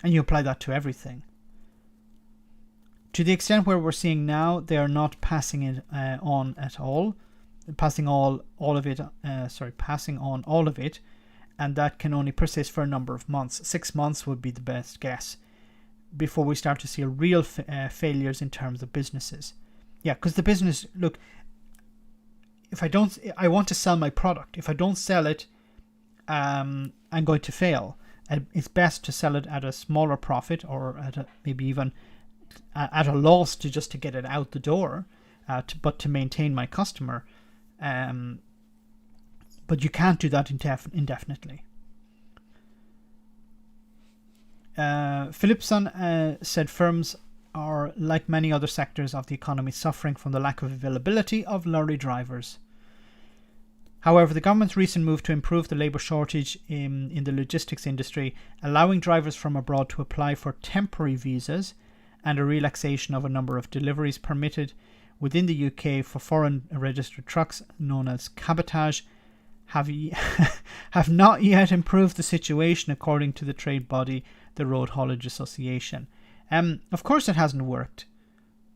And you apply that to everything. To the extent where we're seeing now, they are not passing it on at all. Passing on all of it, and that can only persist for a number of months. 6 months would be the best guess before we start to see real failures in terms of businesses. Yeah, because the business, look, I want to sell my product. If I don't sell it, I'm going to fail. It's best to sell it at a smaller profit, or maybe even at a loss to get it out the door, but to maintain my customer. But you can't do that indefinitely. Philipson said firms are, like many other sectors of the economy, suffering from the lack of availability of lorry drivers. However, the government's recent move to improve the labour shortage in the logistics industry, allowing drivers from abroad to apply for temporary visas, and a relaxation of a number of deliveries permitted within the UK for foreign registered trucks, known as cabotage, have not yet improved the situation, according to the trade body, the Road Haulage Association. Of course it hasn't worked,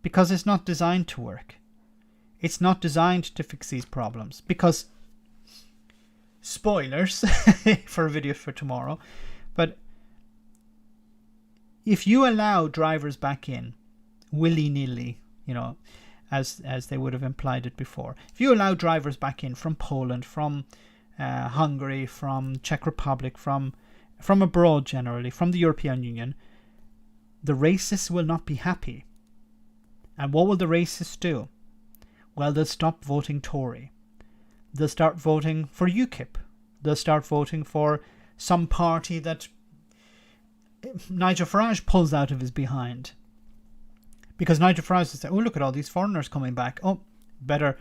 because it's not designed to work. It's not designed to fix these problems, because, spoilers for a video for tomorrow, but if you allow drivers back in willy-nilly, as they would have implied it before, if you allow drivers back in from Poland, from Hungary, from Czech Republic, from abroad generally, from the European Union, the racists will not be happy. And what will the racists do? Well, they'll stop voting Tory. They'll start voting for UKIP. They'll start voting for some party that Nigel Farage pulls out of his behind. Because Nigel Farage will say, oh, look at all these foreigners coming back. Oh, better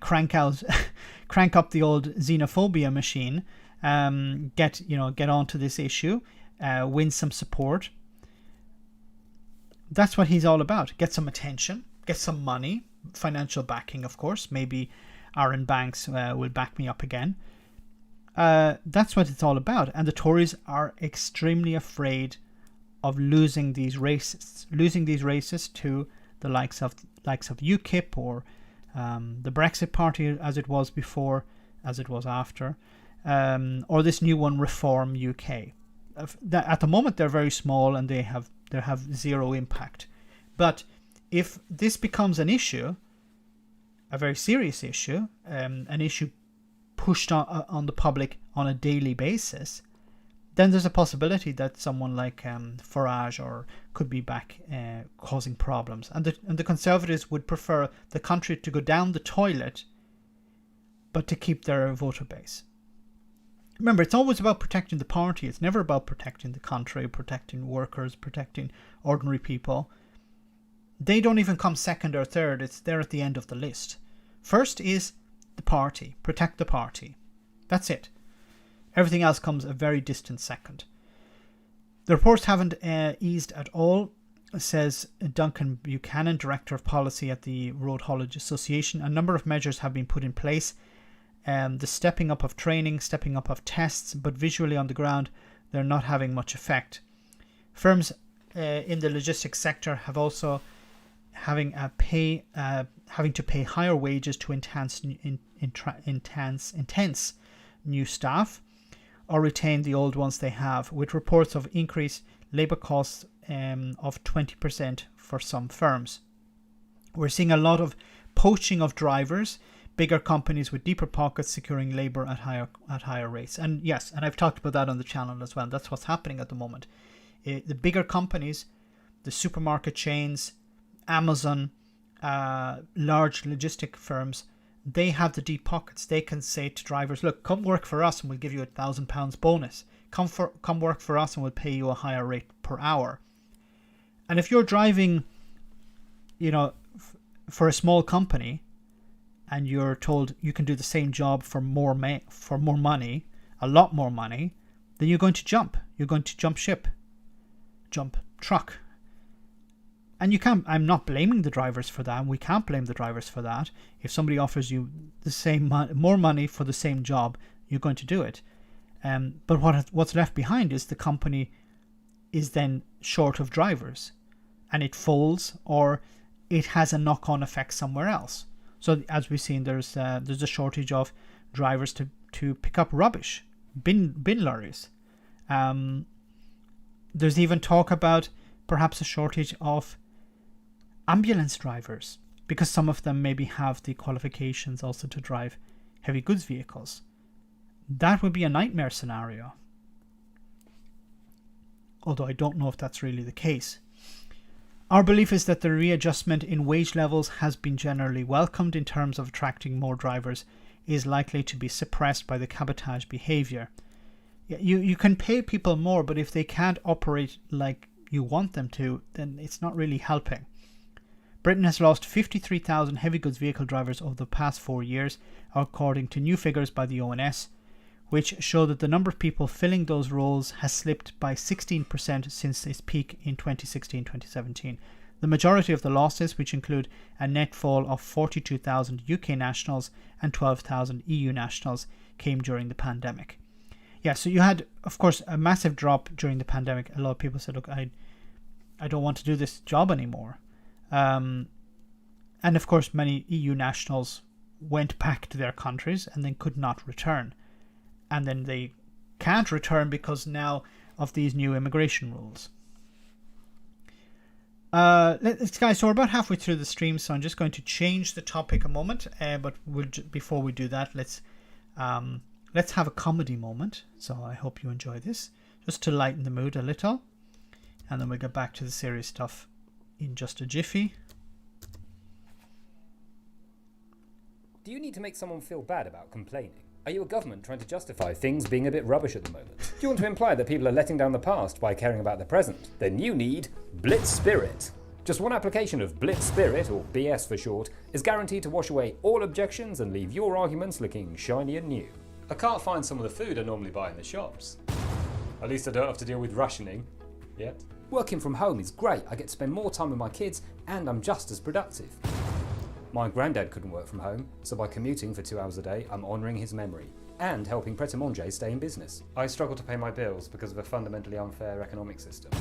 crank up the old xenophobia machine, get onto this issue, win some support. That's what he's all about. Get some attention, get some money, financial backing, of course. Maybe Aaron Banks will back me up again. That's what it's all about. And the Tories are extremely afraid of losing these racists to the likes of UKIP, or the Brexit Party, as it was before, as it was after, or this new one, Reform UK. At the moment, they're very small and they have zero impact. But if this becomes an issue, a very serious issue, an issue pushed on the public on a daily basis, then there's a possibility that someone like Farage could be back causing problems. And the Conservatives would prefer the country to go down the toilet, but to keep their voter base. Remember, it's always about protecting the party. It's never about protecting the country, protecting workers, protecting ordinary people. They don't even come second or third. It's there at the end of the list. First is the party. Protect the party. That's it. Everything else comes a very distant second. The reports haven't eased at all, says Duncan Buchanan, Director of Policy at the Road Haulage Association. A number of measures have been put in place. The stepping up of training, stepping up of tests, but visually on the ground, they're not having much effect. Firms in the logistics sector have also having to pay higher wages to intense new staff, or retain the old ones they have, with reports of increased labour costs of 20% for some firms. We're seeing a lot of poaching of drivers, bigger companies with deeper pockets securing labour at higher rates. And yes, and I've talked about that on the channel as well. That's what's happening at the moment. The bigger companies, the supermarket chains, Amazon, large logistic firms, they have the deep pockets. They can say to drivers, look, come work for us and we'll give you £1,000 bonus. Come work for us and we'll pay you a higher rate per hour. And if you're driving, for a small company, and you're told you can do the same job for more money, a lot more money, then you're going to jump. You're going to jump ship, jump truck. And you can't. I'm not blaming the drivers for that. We can't blame the drivers for that. If somebody offers you the same more money for the same job, you're going to do it. But what's left behind is the company is then short of drivers, and it folds, or it has a knock-on effect somewhere else. So as we've seen, there's a shortage of drivers to pick up rubbish, bin lorries. There's even talk about perhaps a shortage of ambulance drivers, because some of them maybe have the qualifications also to drive heavy goods vehicles. That would be a nightmare scenario. Although I don't know if that's really the case. Our belief is that the readjustment in wage levels has been generally welcomed in terms of attracting more drivers, is likely to be suppressed by the cabotage behaviour. You can pay people more, but if they can't operate like you want them to, then it's not really helping. Britain has lost 53,000 heavy goods vehicle drivers over the past 4 years, according to new figures by the ONS, which show that the number of people filling those roles has slipped by 16% since its peak in 2016-2017. The majority of the losses, which include a net fall of 42,000 UK nationals and 12,000 EU nationals, came during the pandemic. Yeah, so you had, of course, a massive drop during the pandemic. A lot of people said, look, I don't want to do this job anymore. And of course, many EU nationals went back to their countries and then could not return. And then they can't return because now of these new immigration rules. Guys, so we're about halfway through the stream, so I'm just going to change the topic a moment. But before we do that, let's have a comedy moment. So I hope you enjoy this, just to lighten the mood a little. And then we'll get back to the serious stuff in just a jiffy. Do you need to make someone feel bad about complaining? Are you a government trying to justify things being a bit rubbish at the moment? Do you want to imply that people are letting down the past by caring about the present? Then you need Blitz Spirit. Just one application of Blitz Spirit, or BS for short, is guaranteed to wash away all objections and leave your arguments looking shiny and new. I can't find some of the food I normally buy in the shops. At least I don't have to deal with rationing. Yet. Working from home is great. I get to spend more time with my kids and I'm just as productive. My granddad couldn't work from home, so by commuting for 2 hours a day, I'm honouring his memory and helping Pret a Manger stay in business. I struggle to pay my bills because of a fundamentally unfair economic system.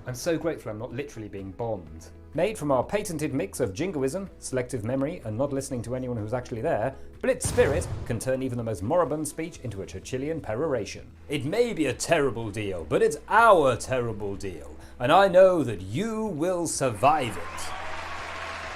I'm so grateful I'm not literally being bombed. Made from our patented mix of jingoism, selective memory, and not listening to anyone who's actually there, Blitz Spirit can turn even the most moribund speech into a Churchillian peroration. It may be a terrible deal, but it's our terrible deal, and I know that you will survive it.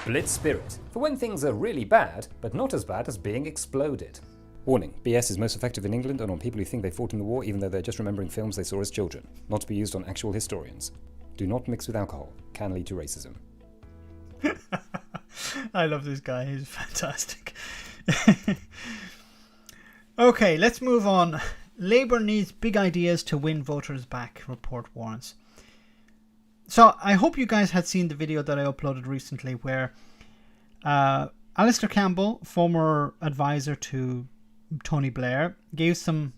Blitz Spirit, for when things are really bad, but not as bad as being exploded. Warning, BS is most effective in England and on people who think they fought in the war even though they're just remembering films they saw as children, not to be used on actual historians. Do not mix with alcohol, can lead to racism. I love this guy, he's fantastic. Okay, let's move on. Labour needs big ideas to win voters back, report warns. So I hope you guys had seen the video that I uploaded recently where Alistair Campbell, former advisor to Tony Blair, gave some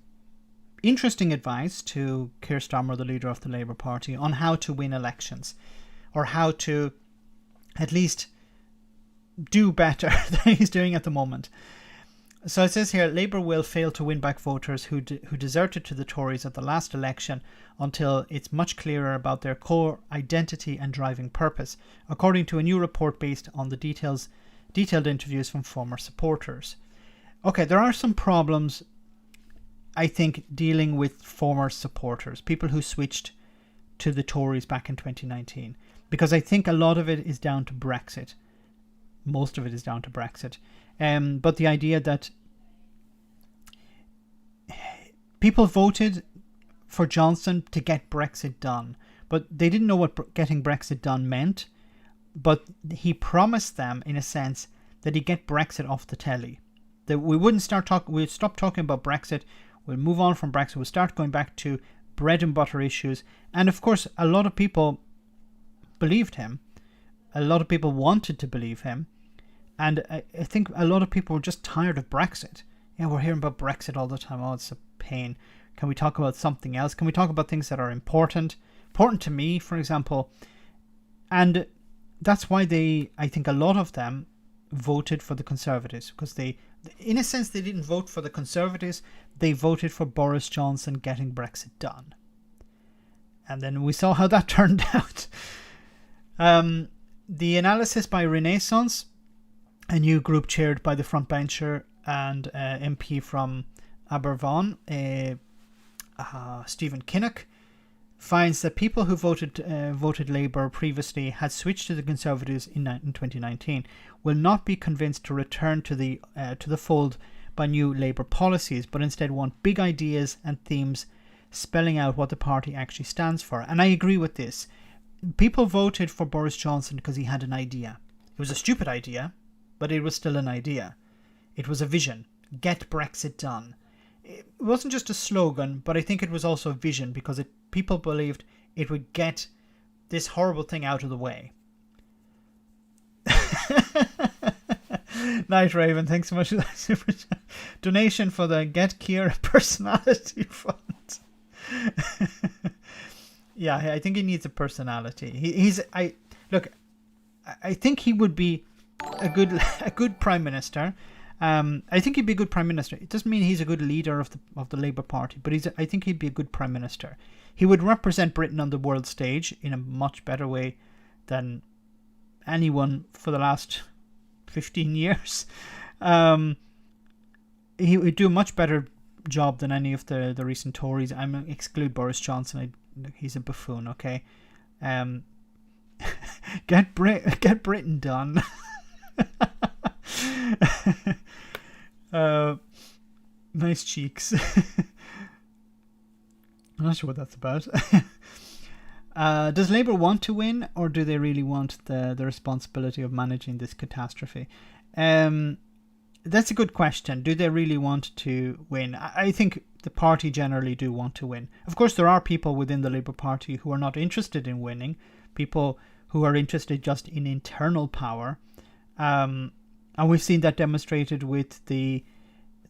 interesting advice to Keir Starmer, the leader of the Labour Party, on how to win elections, or how to at least do better than he's doing at the moment. So it says here, Labour will fail to win back voters who deserted to the Tories at the last election until it's much clearer about their core identity and driving purpose, according to a new report based on the detailed interviews from former supporters. Okay, there are some problems, I think, dealing with former supporters, people who switched to the Tories back in 2019, because I think a lot of it is down to Brexit. Most of it is down to Brexit. But the idea that people voted for Johnson to get Brexit done, but they didn't know what getting Brexit done meant. But he promised them, in a sense, that he'd get Brexit off the telly. That we wouldn't we'd stop talking about Brexit. We'll move on from Brexit. We'll start going back to bread and butter issues. And of course, a lot of people believed him. A lot of people wanted to believe him. And I think a lot of people were just tired of Brexit. Yeah, we're hearing about Brexit all the time. Oh, it's a pain. Can we talk about something else? Can we talk about things that are important? Important to me, for example. And that's why I think a lot of them voted for the Conservatives. Because in a sense, they didn't vote for the Conservatives. They voted for Boris Johnson getting Brexit done. And then we saw how that turned out. The analysis by Renaissance, a new group chaired by the frontbencher and MP from Aberfan, Stephen Kinnock, finds that people who voted Labour previously had switched to the Conservatives in 2019 will not be convinced to return to the fold by new Labour policies, but instead want big ideas and themes spelling out what the party actually stands for. And I agree with this. People voted for Boris Johnson because he had an idea. It was a stupid idea, but it was still an idea. It was a vision. Get Brexit done. It wasn't just a slogan, but I think it was also a vision, because people believed it would get this horrible thing out of the way. Night Raven, thanks so much for that super chat. Donation for the Get Keir Personality Fund. Yeah, I think he needs a personality. I think he would be a good prime minister. I think he'd be a good prime minister. It doesn't mean he's a good leader of the Labour Party, but I think he'd be a good prime minister. He would represent Britain on the world stage in a much better way than anyone for the last 15 years. He would do a much better job than any of the recent Tories. I'm exclude Boris Johnson. He's a buffoon. Okay, get Britain done. Nice cheeks. I'm not sure what that's about. Does Labour want to win, or do they really want the responsibility of managing this catastrophe? That's a good question. Do they really want to win? I think the party generally do want to win. Of course, there are people within the Labour Party who are not interested in winning, people who are interested just in internal power. And we've seen that demonstrated with the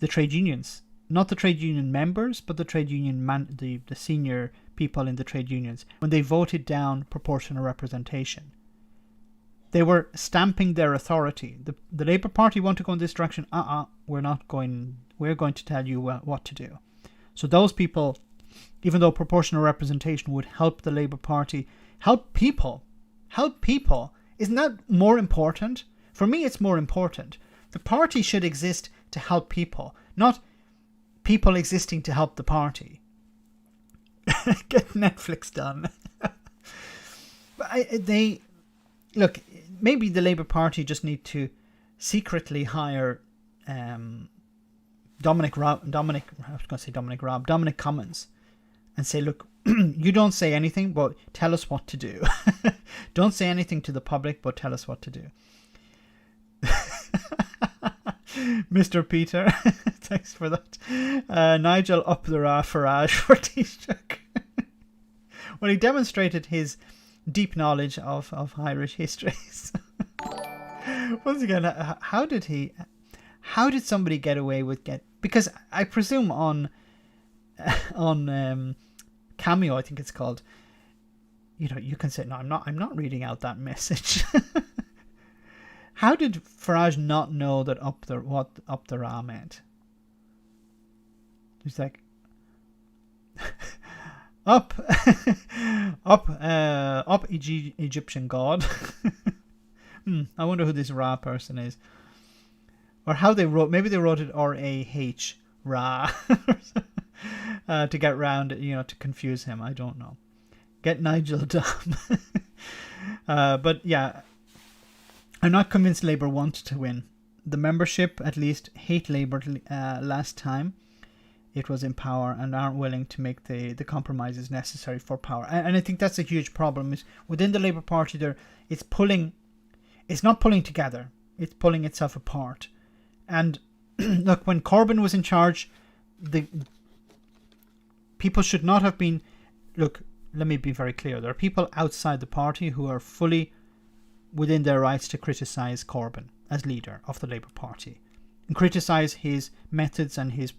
trade unions. Not the trade union members, but the trade union the senior people in the trade unions. When they voted down proportional representation, they were stamping their authority. The Labour Party want to go in this direction. We're not going. We're going to tell you what to do. So those people, even though proportional representation would help the Labour Party, help people, isn't that more important? For me, it's more important. The party should exist to help people, not people existing to help the party. Get Netflix done. Look, maybe the Labour Party just need to secretly hire Dominic Cummings and say, look, you don't say anything, but tell us what to do. Don't say anything to the public, but tell us what to do. Mr. Peter, thanks for that. Nigel up the Farage for Taoiseach. Well, he demonstrated his deep knowledge of Irish history. Once again, how did somebody get away with because I presume on Cameo, I think it's called, you can say, no, I'm not reading out that message. How did Farage not know that what up the Ra meant? He's like, up, Egyptian god. I wonder who this Ra person is, or how they wrote. Maybe they wrote it R-A-H, Ra, to get round, to confuse him. I don't know. Get Nigel Dumb. But yeah, I'm not convinced Labour want to win. The membership, at least, hate Labour last time it was in power, and aren't willing to make the compromises necessary for power. And I think that's a huge problem. Is within the Labour Party, it's not pulling together. It's pulling itself apart. And look, when Corbyn was in charge, the people should not have been... Look, let me be very clear. There are people outside the party who are fully within their rights to criticise Corbyn as leader of the Labour Party, and criticise his methods and his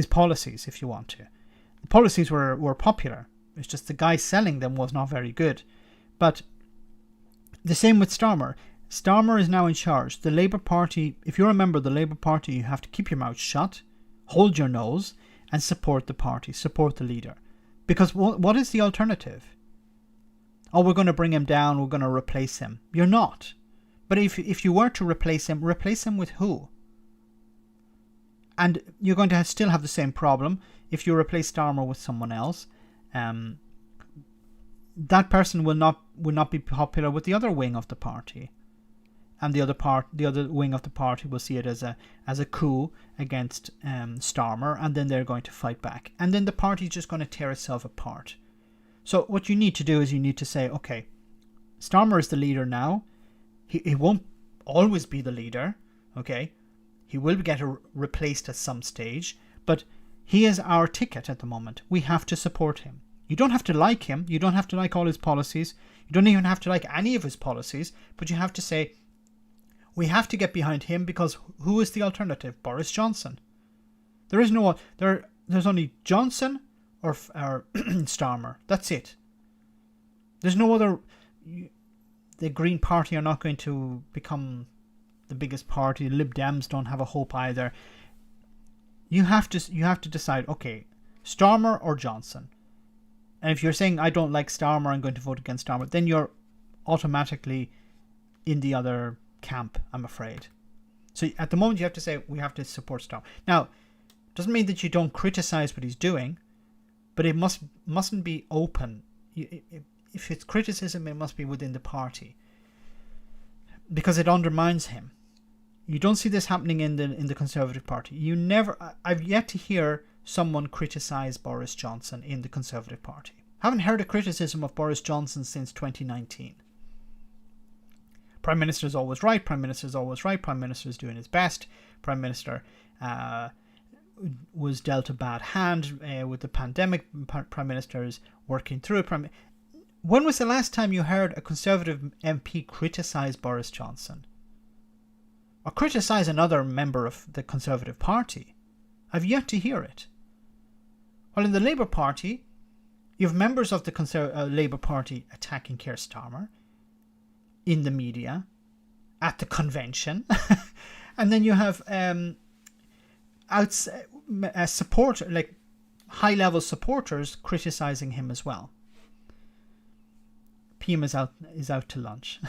policies, if you want to. The policies were popular. It's just the guy selling them was not very good. But the same with Starmer. Starmer is now in charge. The Labour Party, if you're a member of the Labour Party, you have to keep your mouth shut, hold your nose, and support the party, support the leader. Because what is the alternative? Oh, we're going to bring him down, we're going to replace him. You're not. But if you were to replace him with who? And you're going to still have the same problem if you replace Starmer with someone else. That person will not be popular with the other wing of the party, and the other wing of the party will see it as a coup against Starmer, and then they're going to fight back, and then the party's just going to tear itself apart. So what you need to do is you need to say, okay, Starmer is the leader now. He won't always be the leader, okay? He will get replaced at some stage, but he is our ticket at the moment. We have to support him. You don't have to like him. You don't have to like all his policies. You don't even have to like any of his policies, but you have to say, we have to get behind him, because who is the alternative? Boris Johnson. There is no... There's only Johnson or Starmer. That's it. There's no other... The Green Party are not going to become the biggest party. The Lib Dems don't have a hope either. You have to decide, okay, Starmer or Johnson. And if you're saying, I don't like Starmer, I'm going to vote against Starmer, then you're automatically in the other camp, I'm afraid. So at the moment you have to say, we have to support Starmer. Now, doesn't mean that you don't criticize what he's doing, but it mustn't be open. If it's criticism, it must be within the party, because it undermines him. You don't see this happening in the Conservative Party. I've yet to hear someone criticize Boris Johnson in the Conservative Party. Haven't heard a criticism of Boris Johnson since 2019. Prime Minister is always right. Prime Minister is always right. Prime Minister is doing his best. Prime Minister was dealt a bad hand with the pandemic. Prime Minister is working through it. When was the last time you heard a Conservative MP criticise Boris Johnson? Or criticise another member of the Conservative Party? I've yet to hear it. Well, in the Labour Party, you have members of the Labour Party attacking Keir Starmer in the media, at the convention, and then you have high-level supporters criticising him as well. PM is out to lunch.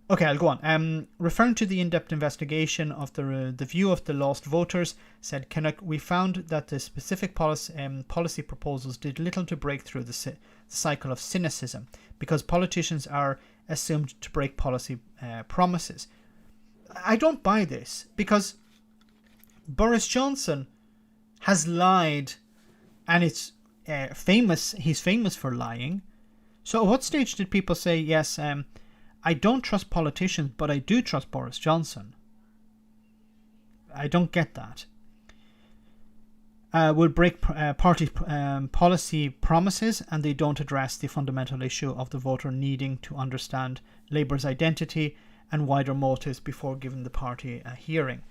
Okay, I'll go on. Referring to the in-depth investigation of the view of the lost voters, said Kinnock, we found that the specific policy proposals did little to break through the cycle of cynicism, because politicians are assumed to break policy promises. I don't buy this, because Boris Johnson has lied, and it's famous. He's famous for lying. So at what stage did people say, yes, I don't trust politicians, but I do trust Boris Johnson? I don't get that. Will break party policy promises, and they don't address the fundamental issue of the voter needing to understand Labour's identity and wider motives before giving the party a hearing.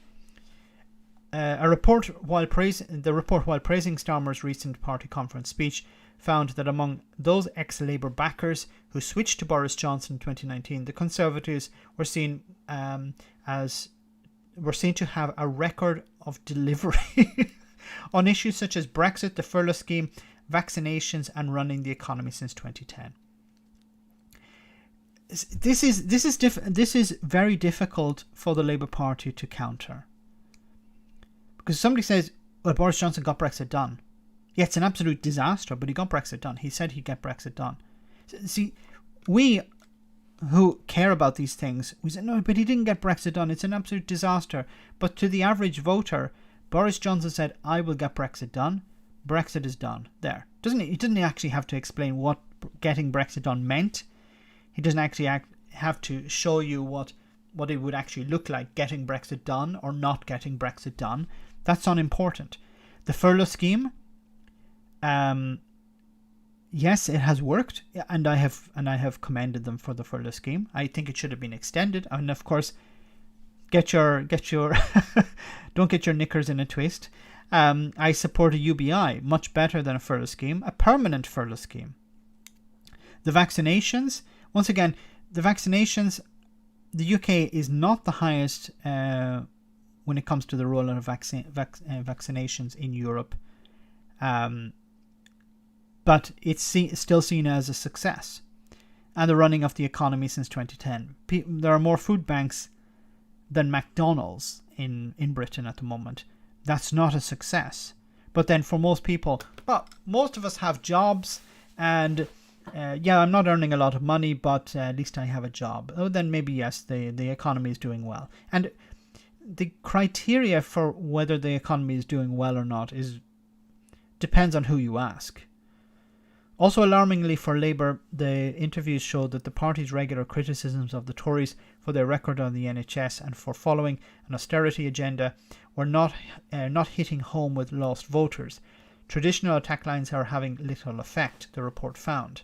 The report, while praising Starmer's recent party conference speech, found that among those ex-Labour backers who switched to Boris Johnson in 2019, the Conservatives were seen to have a record of delivery on issues such as Brexit, the furlough scheme, vaccinations, and running the economy since 2010. This is very difficult for the Labour Party to counter, because somebody says, "Well, Boris Johnson got Brexit done." Yeah, it's an absolute disaster, but he got Brexit done. He said he'd get Brexit done. See, we who care about these things, we say, no, but he didn't get Brexit done. It's an absolute disaster. But to the average voter, Boris Johnson said, I will get Brexit done. Brexit is done. There. He didn't actually have to explain what getting Brexit done meant. He doesn't actually have to show you what it would actually look like getting Brexit done or not getting Brexit done. That's unimportant. The furlough scheme, yes, it has worked, and I have commended them for the furlough scheme. I think it should have been extended, and of course, get your don't get your knickers in a twist. I support a UBI, much better than a furlough scheme, a permanent furlough scheme. The vaccinations, once again, the UK is not the highest when it comes to the rollout of vaccinations in Europe. But it's still seen as a success. And the running of the economy since 2010. There are more food banks than McDonald's in Britain at the moment. That's not a success. But then for most people, well, most of us have jobs, and I'm not earning a lot of money, but at least I have a job. Oh, then maybe yes, the economy is doing well. And the criteria for whether the economy is doing well or not depends on who you ask. Also, alarmingly for Labour, the interviews showed that the party's regular criticisms of the Tories for their record on the NHS and for following an austerity agenda were not hitting home with lost voters. Traditional attack lines are having little effect, the report found.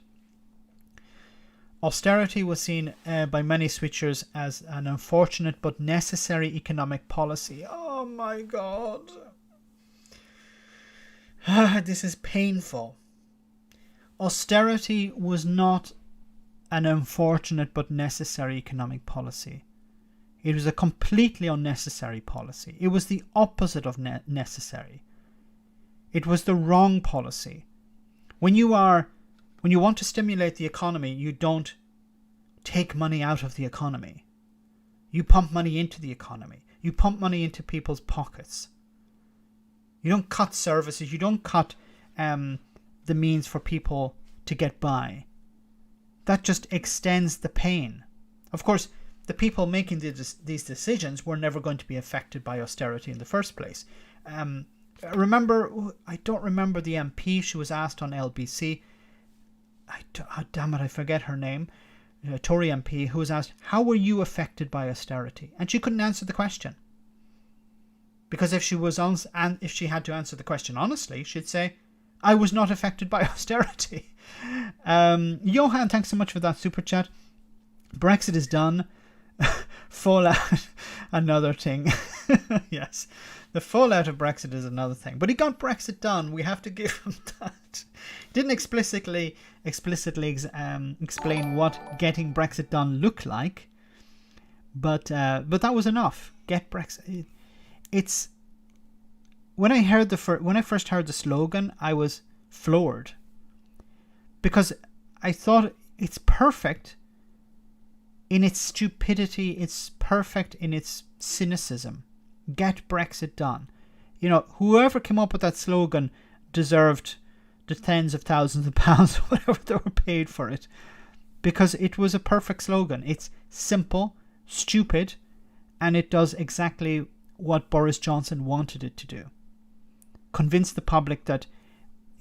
Austerity was seen by many switchers as an unfortunate but necessary economic policy. Oh my God. This is painful. Austerity was not an unfortunate but necessary economic policy. It was a completely unnecessary policy. It was the opposite of necessary. It was the wrong policy. When you want to stimulate the economy, you don't take money out of the economy. You pump money into the economy. You pump money into people's pockets. You don't cut services. You don't cut the means for people to get by. That just extends the pain. Of course, the people making these decisions were never going to be affected by austerity in the first place. I don't remember the MP. She was asked on LBC. I forget her name. A Tory MP who was asked, how were you affected by austerity? And she couldn't answer the question. Because if she had to answer the question honestly, she'd say, I was not affected by austerity. Johan, thanks so much for that super chat. Brexit is done. Fallout, another thing. Yes, the fallout of Brexit is another thing. But he got Brexit done. We have to give him that. He didn't explicitly explain what getting Brexit done looked like. But that was enough. Get Brexit. It's when I first heard the slogan, I was floored, because I thought it's perfect in its stupidity. It's perfect in its cynicism. Get Brexit done. You know, whoever came up with that slogan deserved the tens of thousands of pounds, whatever they were paid for it, because it was a perfect slogan. It's simple, stupid, and it does exactly what Boris Johnson wanted it to do. Convince the public that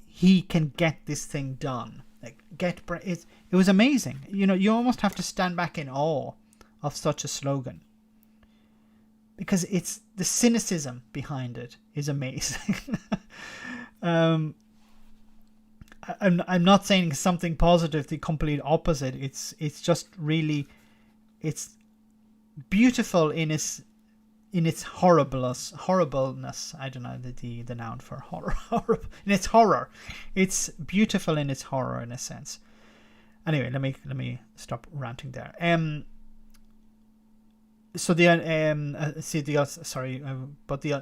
he can get this thing done. It was amazing. You know, you almost have to stand back in awe of such a slogan, because it's the cynicism behind it is amazing. I'm not saying something positive, the complete opposite. It's just really, it's beautiful in its in its horribleness. I don't know the noun for horror. In its horror, it's beautiful in its horror, in a sense. Anyway, let me stop ranting there. So the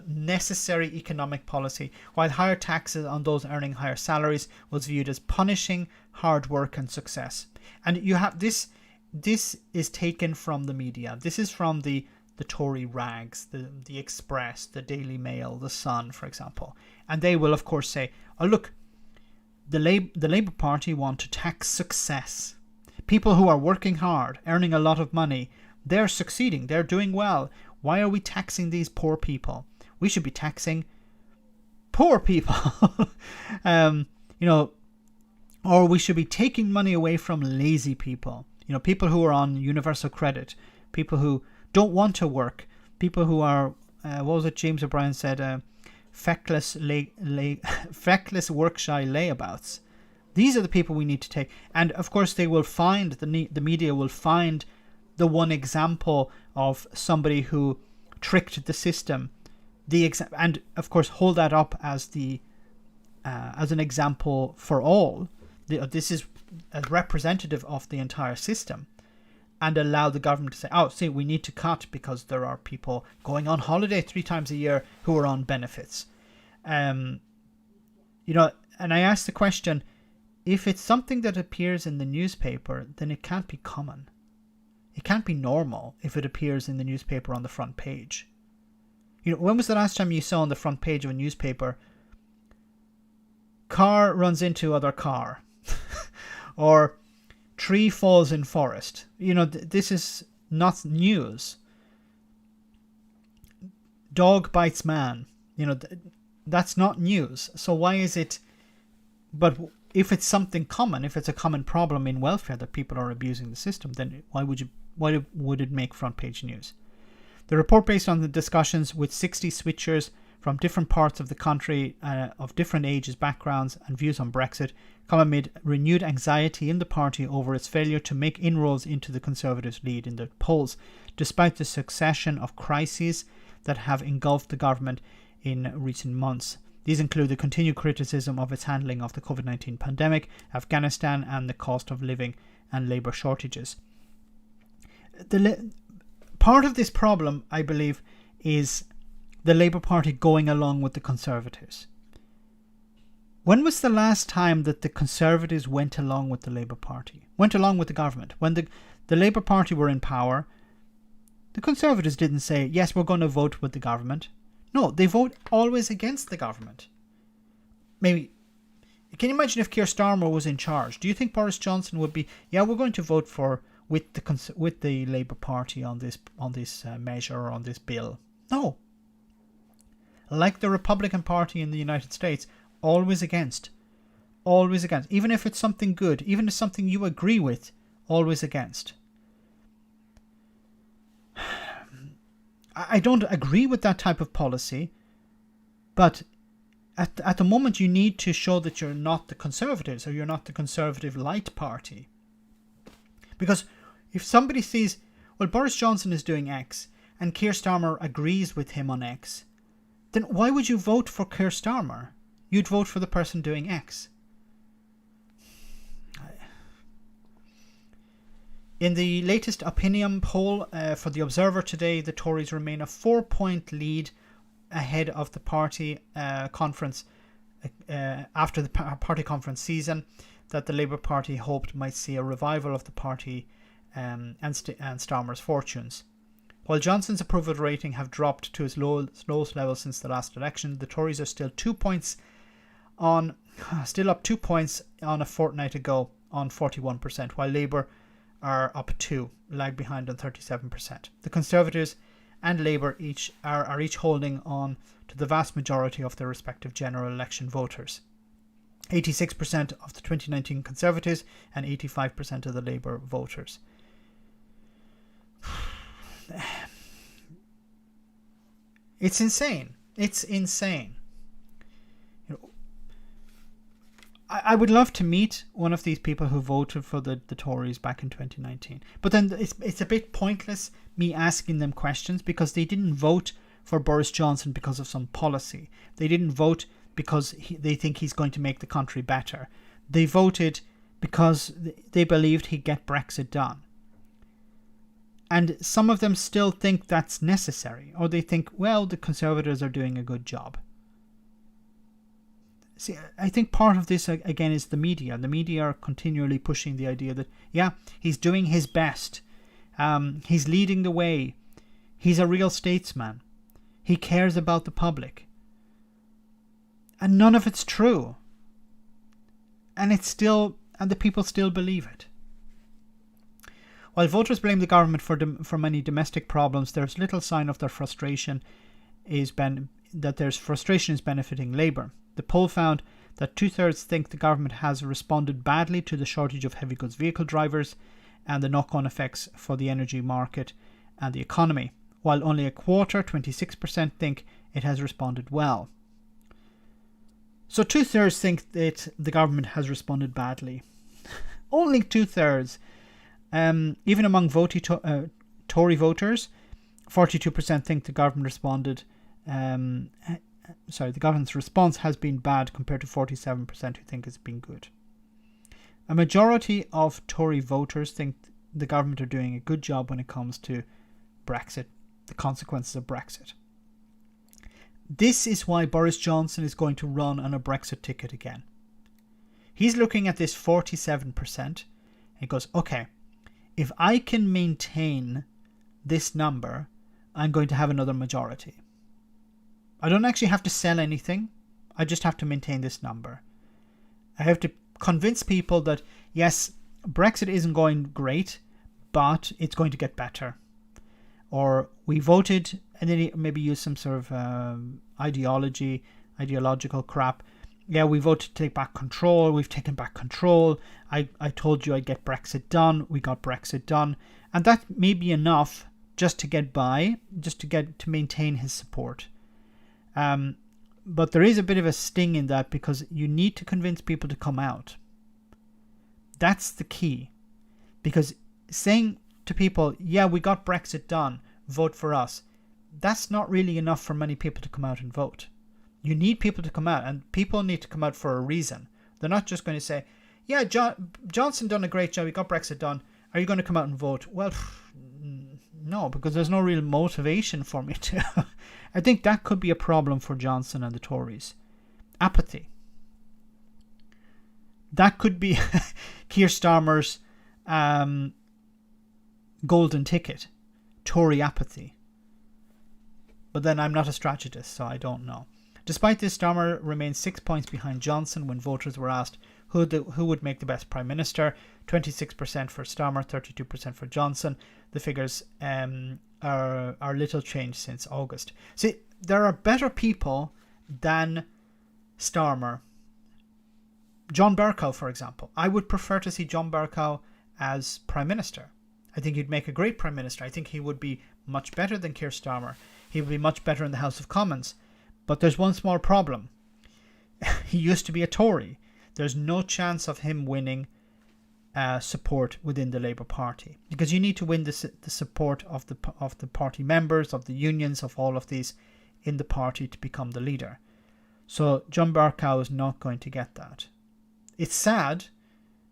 necessary economic policy, while higher taxes on those earning higher salaries, was viewed as punishing hard work and success. And you have this is taken from the media. This is from the Tory rags, the Express, the Daily Mail, the Sun, for example. And they will of course say, oh look, the Labour Party want to tax success. People who are working hard, earning a lot of money, they're succeeding, they're doing well. Why are we taxing these poor people? We should be taxing poor people. Or we should be taking money away from lazy people. People who are on universal credit, people who don't want to work, people who are, what was it James O'Brien said, feckless work-shy layabouts. These are the people we need to take. And of course they will find, the media will find the one example of somebody who tricked the system, and of course hold that up as as an example for all. This is a representative of the entire system, and allow the government to say, oh, see, we need to cut because there are people going on holiday 3 times a year who are on benefits. And I ask the question, if it's something that appears in the newspaper, then it can't be common. It can't be normal if it appears in the newspaper on the front page. When was the last time you saw on the front page of a newspaper, car runs into other car, or tree falls in forest? This is not news. Dog bites man. That's not news. So why is it? But if it's something common, if it's a common problem in welfare that people are abusing the system, then why would it make front page news? The report, based on the discussions with 60 switchers from different parts of the country, of different ages, backgrounds and views on Brexit, come amid renewed anxiety in the party over its failure to make inroads into the Conservatives' lead in the polls, despite the succession of crises that have engulfed the government in recent months. These include the continued criticism of its handling of the COVID-19 pandemic, Afghanistan, and the cost of living and labour shortages. Part of this problem, I believe, is the Labour Party going along with the Conservatives. When was the last time that the Conservatives went along with the Labour Party, went along with the government? When the Labour Party were in power, the Conservatives didn't say, yes, we're going to vote with the government. No, they vote always against the government. Maybe, can you imagine if Keir Starmer was in charge? Do you think Boris Johnson would be, yeah, we're going to vote with the Labour Party on this measure or on this bill? No. Like the Republican Party in the United States, always against. Always against. Even if it's something good, even if it's something you agree with, always against. I don't agree with that type of policy, but at the moment you need to show that you're not the Conservatives, or you're not the Conservative light party. Because if somebody sees, well, Boris Johnson is doing X and Keir Starmer agrees with him on X, then why would you vote for Keir Starmer? You'd vote for the person doing X. In the latest opinion poll for the Observer today, the Tories remain a 4-point lead ahead of the party conference after the party conference season that the Labour Party hoped might see a revival of the party and Starmer's fortunes. While Johnson's approval rating have dropped to its lowest level since the last election, the Tories are still up 2 points on a fortnight ago on 41%, while Labour are up 2, lag behind on 37%. The Conservatives and Labour are each holding on to the vast majority of their respective general election voters. 86% of the 2019 Conservatives and 85% of the Labour voters. It's insane. It's insane. I would love to meet one of these people who voted for the Tories back in 2019. But then it's a bit pointless me asking them questions, because they didn't vote for Boris Johnson because of some policy. They didn't vote because they think he's going to make the country better. They voted because they believed he'd get Brexit done. And some of them still think that's necessary, or they think, well, the Conservatives are doing a good job. See, I think part of this, again, is the media. The media are continually pushing the idea that, yeah, he's doing his best. He's leading the way. He's a real statesman. He cares about the public. And none of it's true. And the people still believe it. While voters blame the government for many domestic problems, there's little sign of their frustration is benefiting Labour. The poll found that 2/3 think the government has responded badly to the shortage of heavy goods vehicle drivers and the knock-on effects for the energy market and the economy, while only a quarter, 26%, think it has responded well. So 2/3 think that the government has responded badly. Only 2/3. Even among Tory voters, 42% think the government responded. The government's response has been bad, compared to 47% who think it's been good. A majority of Tory voters think the government are doing a good job when it comes to Brexit, the consequences of Brexit. This is why Boris Johnson is going to run on a Brexit ticket again. He's looking at this 47% and goes, okay, if I can maintain this number, I'm going to have another majority. I don't actually have to sell anything. I just have to maintain this number. I have to convince people that, yes, Brexit isn't going great, but it's going to get better. Or we voted, and then maybe use some sort of ideological crap. Yeah, we voted to take back control. We've taken back control. I told you I'd get Brexit done. We got Brexit done. And that may be enough just to get by, just to maintain his support. But there is a bit of a sting in that, because you need to convince people to come out. That's the key. Because saying to people, yeah, we got Brexit done, vote for us, that's not really enough for many people to come out and vote. You need people to come out, and people need to come out for a reason. They're not just going to say, yeah, Johnson done a great job, we got Brexit done, are you going to come out and vote? Well, no, because there's no real motivation for me to. I think that could be a problem for Johnson and the Tories. Apathy. That could be Keir Starmer's golden ticket. Tory apathy. But then I'm not a strategist, so I don't know. Despite this, Starmer remains 6 points behind Johnson when voters were asked who would make the best Prime Minister. 26% for Starmer, 32% for Johnson. The figures are little changed since August. See, there are better people than Starmer. John Bercow, for example. I would prefer to see John Bercow as Prime Minister. I think he'd make a great Prime Minister. I think he would be much better than Keir Starmer. He would be much better in the House of Commons. But there's one small problem. He used to be a Tory. There's no chance of him winning support within the Labour Party, because you need to win the support of the party members, of the unions, of all of these in the party to become the leader. So John Bercow is not going to get that. It's sad.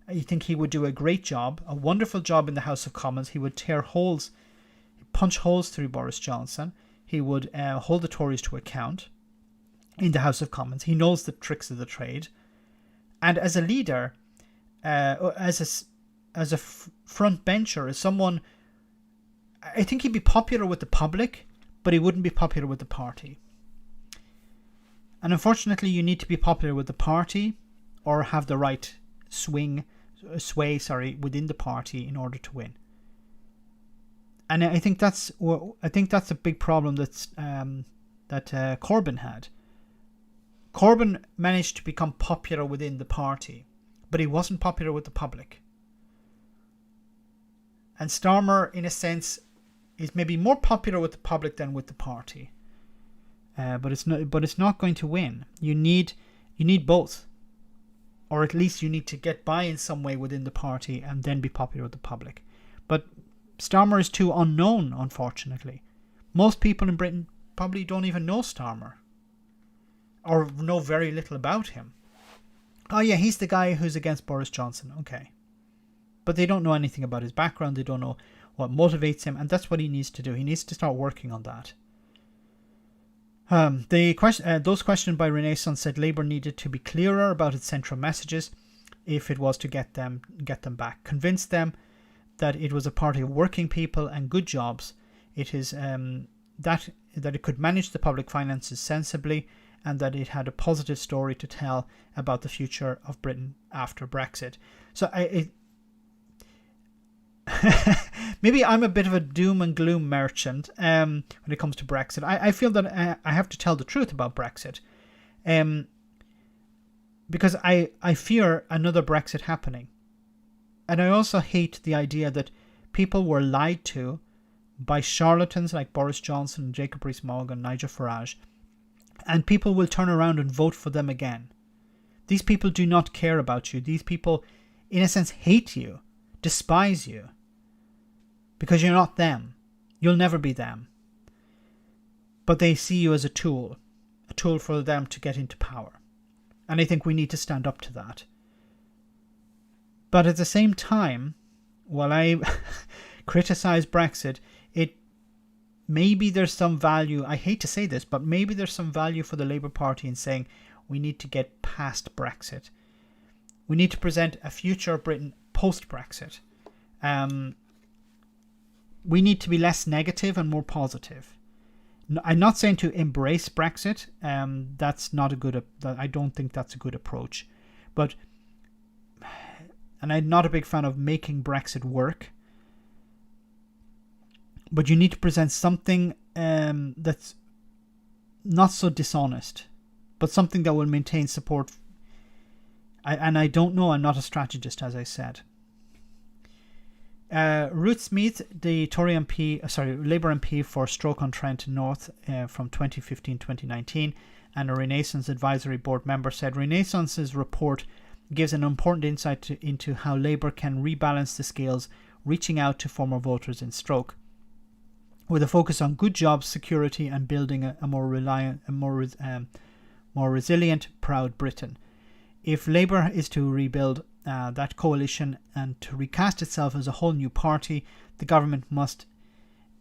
I think he would do a great job, a wonderful job in the House of Commons. He would punch holes through Boris Johnson. He would hold the Tories to account in the House of Commons. He knows the tricks of the trade. And as a leader, as a front bencher, as someone, I think he'd be popular with the public, but he wouldn't be popular with the party. And unfortunately, you need to be popular with the party or have the right sway within the party in order to win. And I think that's a big problem that Corbyn had. Corbyn managed to become popular within the party, but he wasn't popular with the public. And Starmer, in a sense, is maybe more popular with the public than with the party. But it's not going to win. You need both. or at least you need to get by in some way within the party and then be popular with the public. But Starmer is too unknown, unfortunately. Most people in Britain probably don't even know Starmer, or know very little about him. Oh yeah, he's the guy who's against Boris Johnson. Okay. But they don't know anything about his background. They don't know what motivates him. And that's what he needs to do. He needs to start working on that. Those questioned by Renaissance said Labour needed to be clearer about its central messages if it was to get them back. Convince them that it was a party of working people and good jobs. It is that it could manage the public finances sensibly, and that it had a positive story to tell about the future of Britain after Brexit. So maybe I'm a bit of a doom and gloom merchant when it comes to Brexit. I feel that I have to tell the truth about Brexit, because I fear another Brexit happening. And I also hate the idea that people were lied to by charlatans like Boris Johnson, Jacob Rees-Mogg, Nigel Farage, and people will turn around and vote for them again. These people do not care about you. These people, in a sense, hate you, despise you, because you're not them. You'll never be them. But they see you as a tool for them to get into power. And I think we need to stand up to that. But at the same time, while I criticize Brexit, maybe there's some value, I hate to say this, but maybe there's some value for the Labour Party in saying we need to get past Brexit. We need to present a future of Britain post-Brexit. We need to be less negative and more positive. I'm not saying to embrace Brexit. That's not a good. I don't think that's a good approach. And I'm not a big fan of making Brexit work. But you need to present something that's not so dishonest, but something that will maintain support. I don't know. I'm not a strategist, as I said. Ruth Smith, the Labour MP for Stoke-on-Trent North from 2015-2019, and a Renaissance Advisory Board member, said Renaissance's report gives an important insight into how Labour can rebalance the scales, reaching out to former voters in Stoke, with a focus on good jobs, security, and building a more resilient, proud Britain. If Labour is to rebuild that coalition and to recast itself as a whole new party, the government must,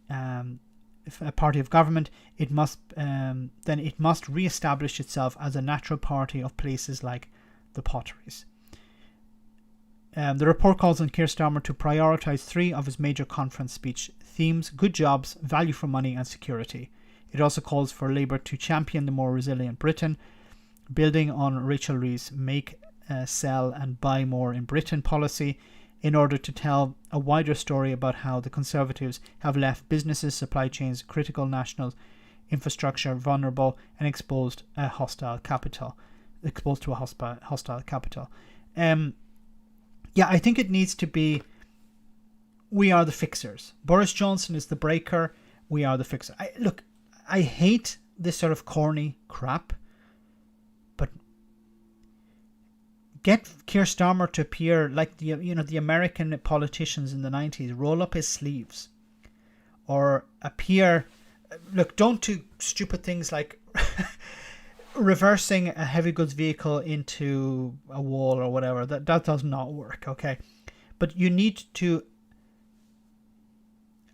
if a party of government, it must re-establish itself as a natural party of places like the Potteries. The report calls on Keir Starmer to prioritise 3 of his major conference speech themes: good jobs, value for money, and security. It also calls for Labour to champion the more resilient Britain, building on Rachel Reeves' make, sell and buy more in Britain policy, in order to tell a wider story about how the Conservatives have left businesses, supply chains, critical national infrastructure vulnerable and exposed to a hostile capital. Yeah, I think it needs to be, we are the fixers. Boris Johnson is the breaker. We are the fixer. I hate this sort of corny crap, but get Keir Starmer to appear like the American politicians in the 90s, roll up his sleeves, or appear. Look, don't do stupid things like reversing a heavy goods vehicle into a wall or whatever. That does not work, okay? But you need to,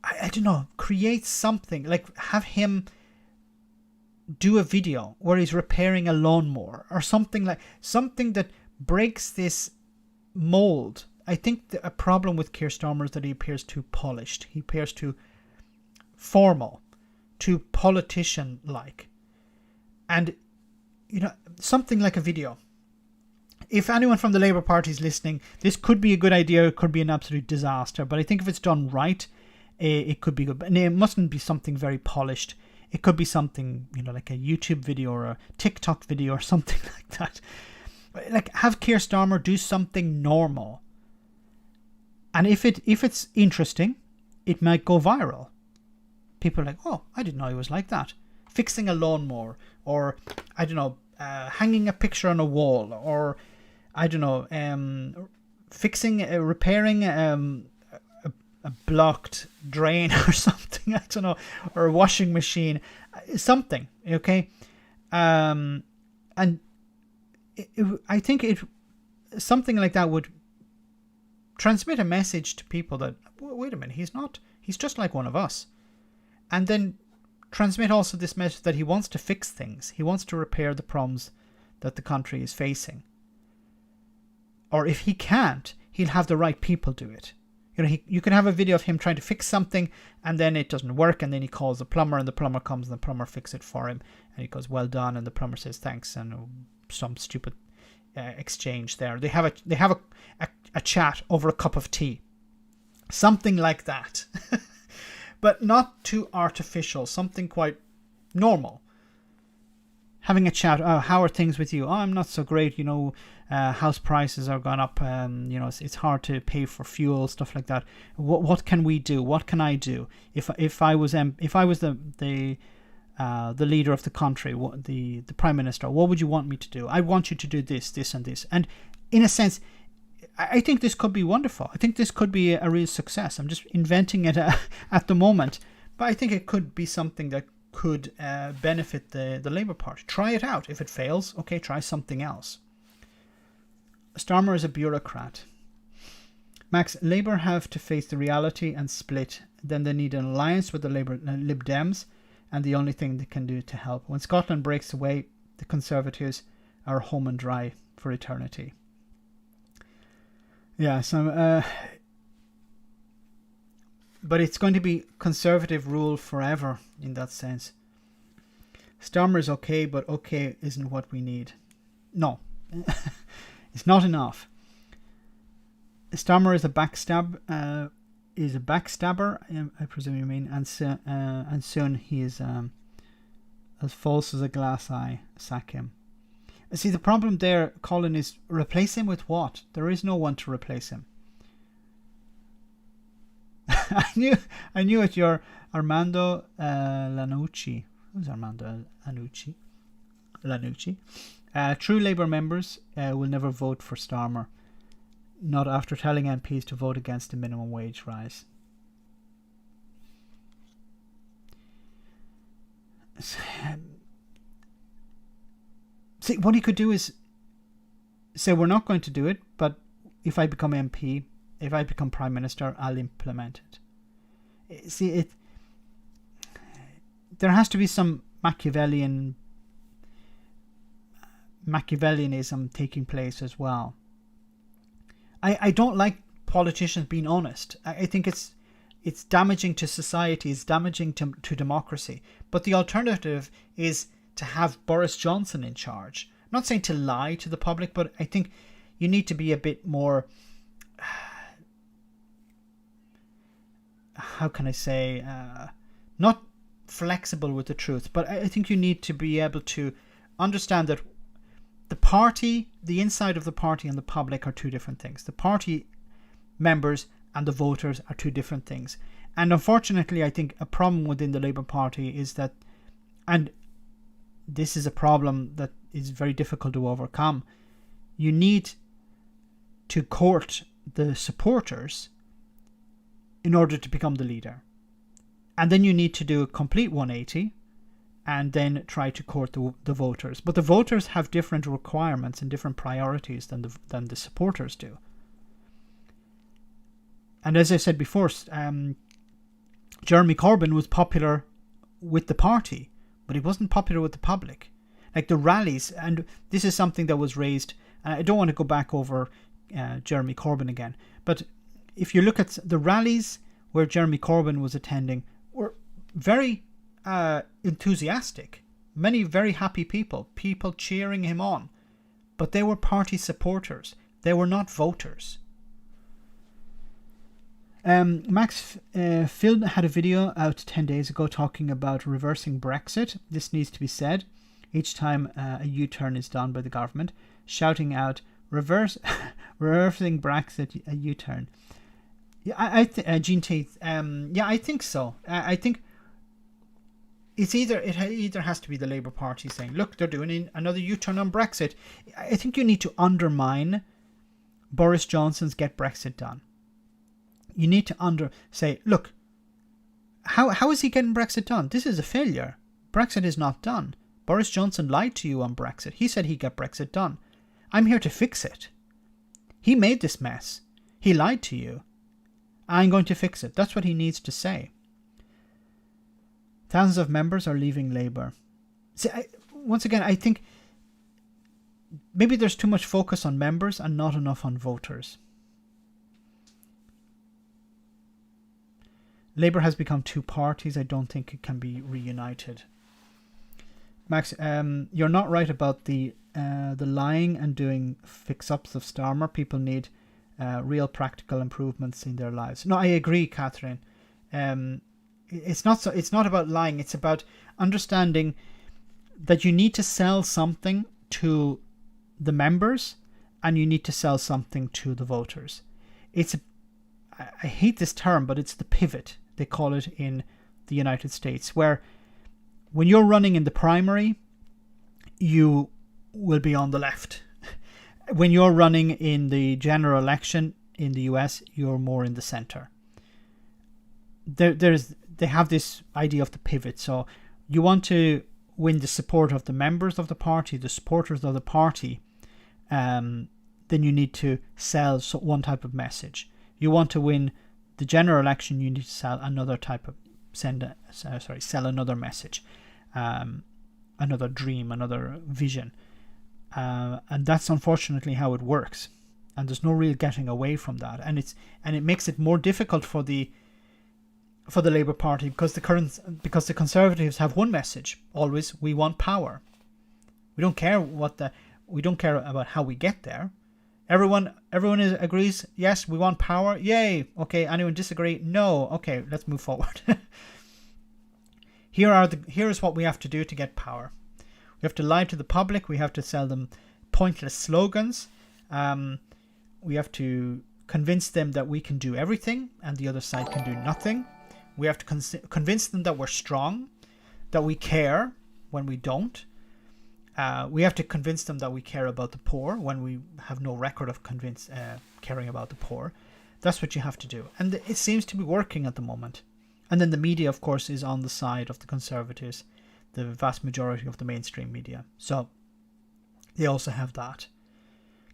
I don't know, create something, like have him do a video where he's repairing a lawnmower or something that breaks this mold. I think a problem with Keir Starmer is that he appears too polished. He appears too formal, too politician-like. And something like a video. If anyone from the Labour Party is listening, this could be a good idea. It could be an absolute disaster. But I think if it's done right, it could be good. And it mustn't be something very polished. It could be something, like a YouTube video or a TikTok video or something like that. Like, have Keir Starmer do something normal. And if it's interesting, it might go viral. People are like, oh, I didn't know he was like that. Fixing a lawnmower, or I don't know, hanging a picture on a wall, or I don't know, fixing, repairing a blocked drain or something. I don't know, or a washing machine, something. Okay, and I think something like that would transmit a message to people that, wait a minute, he's just like one of us, and then transmit also this message that he wants to fix things, he wants to repair the problems that the country is facing. Or if he can't, he'll have the right people do it. You know, you can have a video of him trying to fix something, and then it doesn't work, and then he calls the plumber, and the plumber comes, and the plumber fixes it for him, and he goes, well done, and the plumber says thanks, and some stupid exchange there. They have a chat over a cup of tea, something like that, but not too artificial. Something quite normal. Having a chat. Oh, how are things with you? Oh, I'm not so great. You know, house prices are gone up. You know, it's hard to pay for fuel, stuff like that. What can we do? What can I do? If I was the leader of the country, the prime minister, what would you want me to do? I want you to do this, this, and this. And in a sense, I think this could be wonderful. I think this could be a real success. I'm just inventing it at the moment, but I think it could be something that could benefit the Labour Party. Try it out. If it fails, okay, try something else. Starmer is a bureaucrat. Max, Labour have to face the reality and split. Then they need an alliance with the Lib Dems, and the only thing they can do to help. When Scotland breaks away, the Conservatives are home and dry for eternity. Yeah, so but it's going to be Conservative rule forever in that sense. Starmer is okay, but okay isn't what we need. No, it's not enough. Starmer is a backstabber. I presume you mean, and soon he is as false as a glass eye. Sack him. See, the problem there, Colin, is replace him with what? There is no one to replace him. I knew it. You're Armando Lanucci. Who's Armando Lanucci? True Labour members will never vote for Starmer. Not after telling MPs to vote against the minimum wage rise. See, what he could do is say, we're not going to do it, but if I become MP, if I become Prime Minister, I'll implement it. See, there has to be some Machiavellianism taking place as well. I don't like politicians being honest. I think it's damaging to society, it's damaging to democracy. But the alternative is to have Boris Johnson in charge. I'm not saying to lie to the public, but I think you need to be a bit more, how can I say, not flexible with the truth, but I think you need to be able to understand that the party, the inside of the party and the public are two different things. The party members and the voters are two different things. And unfortunately, I think a problem within the Labour Party is that, and this is a problem that is very difficult to overcome, you need to court the supporters in order to become the leader. And then you need to do a complete 180 and then try to court the voters. But the voters have different requirements and different priorities than the supporters do. And as I said before, Jeremy Corbyn was popular with the party, but he wasn't popular with the public. Like the rallies, and this is something that was raised, and I don't want to go back over Jeremy Corbyn again, but if you look at the rallies where Jeremy Corbyn was attending, were very enthusiastic, many very happy people cheering him on, but they were party supporters, they were not voters. Max, Phil had a video out 10 days ago talking about reversing Brexit. This needs to be said each time a U-turn is done by the government, shouting out reversing Brexit, a U-turn. Yeah, Gene Teeth. Yeah, I think so. I think It either has to be the Labour Party saying, look, they're doing another U-turn on Brexit. I think you need to undermine Boris Johnson's Get Brexit Done. You need to say, look, how is he getting Brexit done? This is a failure. Brexit is not done. Boris Johnson lied to you on Brexit. He said he'd get Brexit done. I'm here to fix it. He made this mess. He lied to you. I'm going to fix it. That's what he needs to say. Thousands of members are leaving Labour. See, once again, I think maybe there's too much focus on members and not enough on voters. Labour has become two parties. I don't think it can be reunited. Max, you're not right about the lying and doing fix-ups of Starmer. People need real practical improvements in their lives. No, I agree, Catherine. It's not about lying. It's about understanding that you need to sell something to the members and you need to sell something to the voters. I hate this term, but it's the pivot, they call it in the United States, where when you're running in the primary, you will be on the left. When you're running in the general election in the US, you're more in the center. They have this idea of the pivot. So you want to win the support of the members of the party, the supporters of the party, then you need to sell one type of message. You want to win the general election, you need to sell another type of sell another message, another dream, another vision, and that's unfortunately how it works. And there's no real getting away from that, and it makes it more difficult for the Labour Party because the Conservatives have one message always: we want power. We don't care about how we get there. Everyone agrees, yes, we want power. Yay. Okay, anyone disagree? No. Okay, let's move forward. Here is what we have to do to get power. We have to lie to the public. We have to sell them pointless slogans. We have to convince them that we can do everything and the other side can do nothing. We have to convince them that we're strong, that we care when we don't. We have to convince them that we care about the poor when we have no record of caring about the poor. That's what you have to do. And it seems to be working at the moment. And then the media, of course, is on the side of the Conservatives, the vast majority of the mainstream media. So they also have that.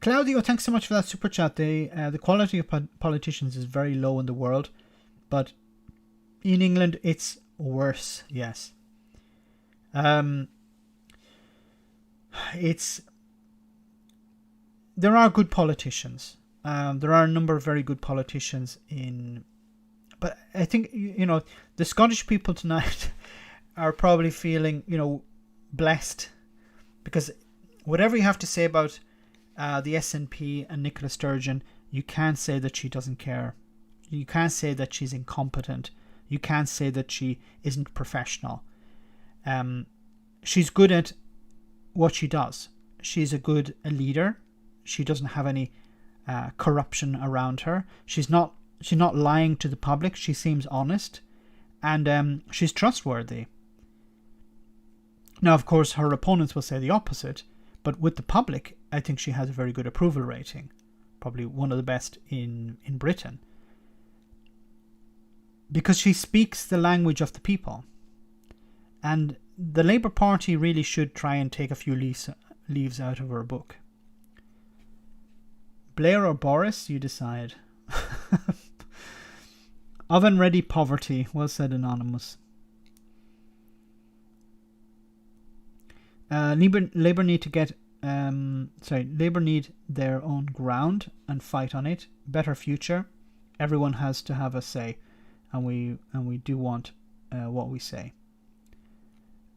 Claudio, thanks so much for that super chat. The quality of politicians is very low in the world, but in England it's worse, yes. There are good politicians. There are a number of very good politicians but I think, the Scottish people tonight are probably feeling, blessed, because whatever you have to say about the SNP and Nicola Sturgeon, you can't say that she doesn't care. You can't say that she's incompetent. You can't say that she isn't professional. She's good at what she does. She's a leader. She doesn't have any corruption around her. She's not lying to the public. She seems honest, and she's trustworthy. Now, of course, her opponents will say the opposite, but with the public, I think she has a very good approval rating, probably one of the best in Britain, because she speaks the language of the people. And the Labour Party really should try and take a few leaves out of her book. Blair or Boris, you decide. Oven-ready poverty, well said, Anonymous. Labour need to get Labour need their own ground and fight on it. Better future. Everyone has to have a say, and we do want what we say.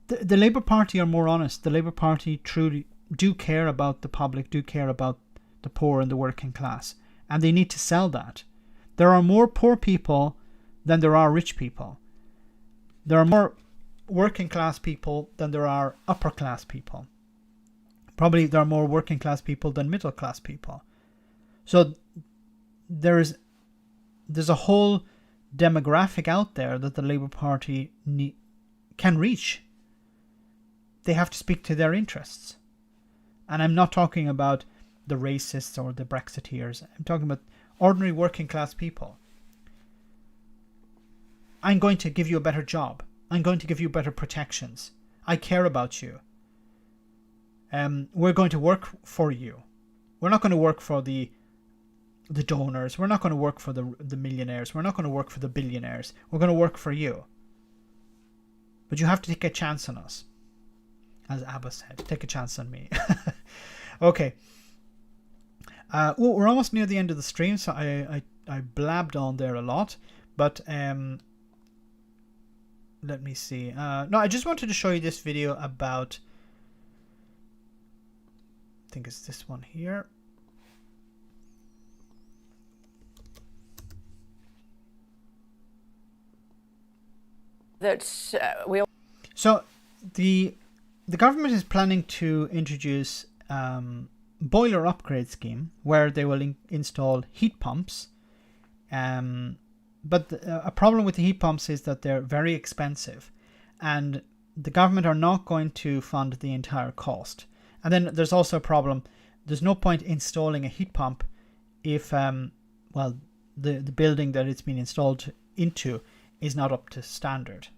The Labour Party are more honest. The Labour Party truly do care about the public, do care about the poor and the working class, and they need to sell that. There are more poor people than there are rich people. There are more working class people than there are upper class people. Probably there are more working class people than middle class people. So there's a whole demographic out there that the Labour Party can reach. They have to speak to their interests. And I'm not talking about the racists or the Brexiteers. I'm talking about ordinary working class people. I'm going to give you a better job. I'm going to give you better protections. I care about you. We're going to work for you. We're not going to work for the donors. We're not going to work for the millionaires. We're not going to work for the billionaires. We're going to work for you. But you have to take a chance on us. As Abba said, take a chance on me. Okay. We're almost near the end of the stream, so I blabbed on there a lot. But let me see. No, I just wanted to show you this video about... I think it's this one here. So the government is planning to introduce boiler upgrade scheme where they will install heat pumps. But a problem with the heat pumps is that they're very expensive, and the government are not going to fund the entire cost. And then there's also a problem. There's no point installing a heat pump if the building that it's been installed into is not up to standard.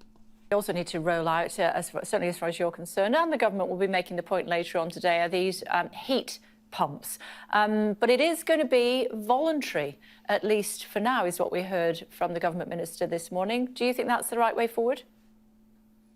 We also need to roll out, certainly as far as you're concerned, and the government will be making the point later on today, are these heat pumps. But it is going to be voluntary, at least for now, is what we heard from the government minister this morning. Do you think that's the right way forward?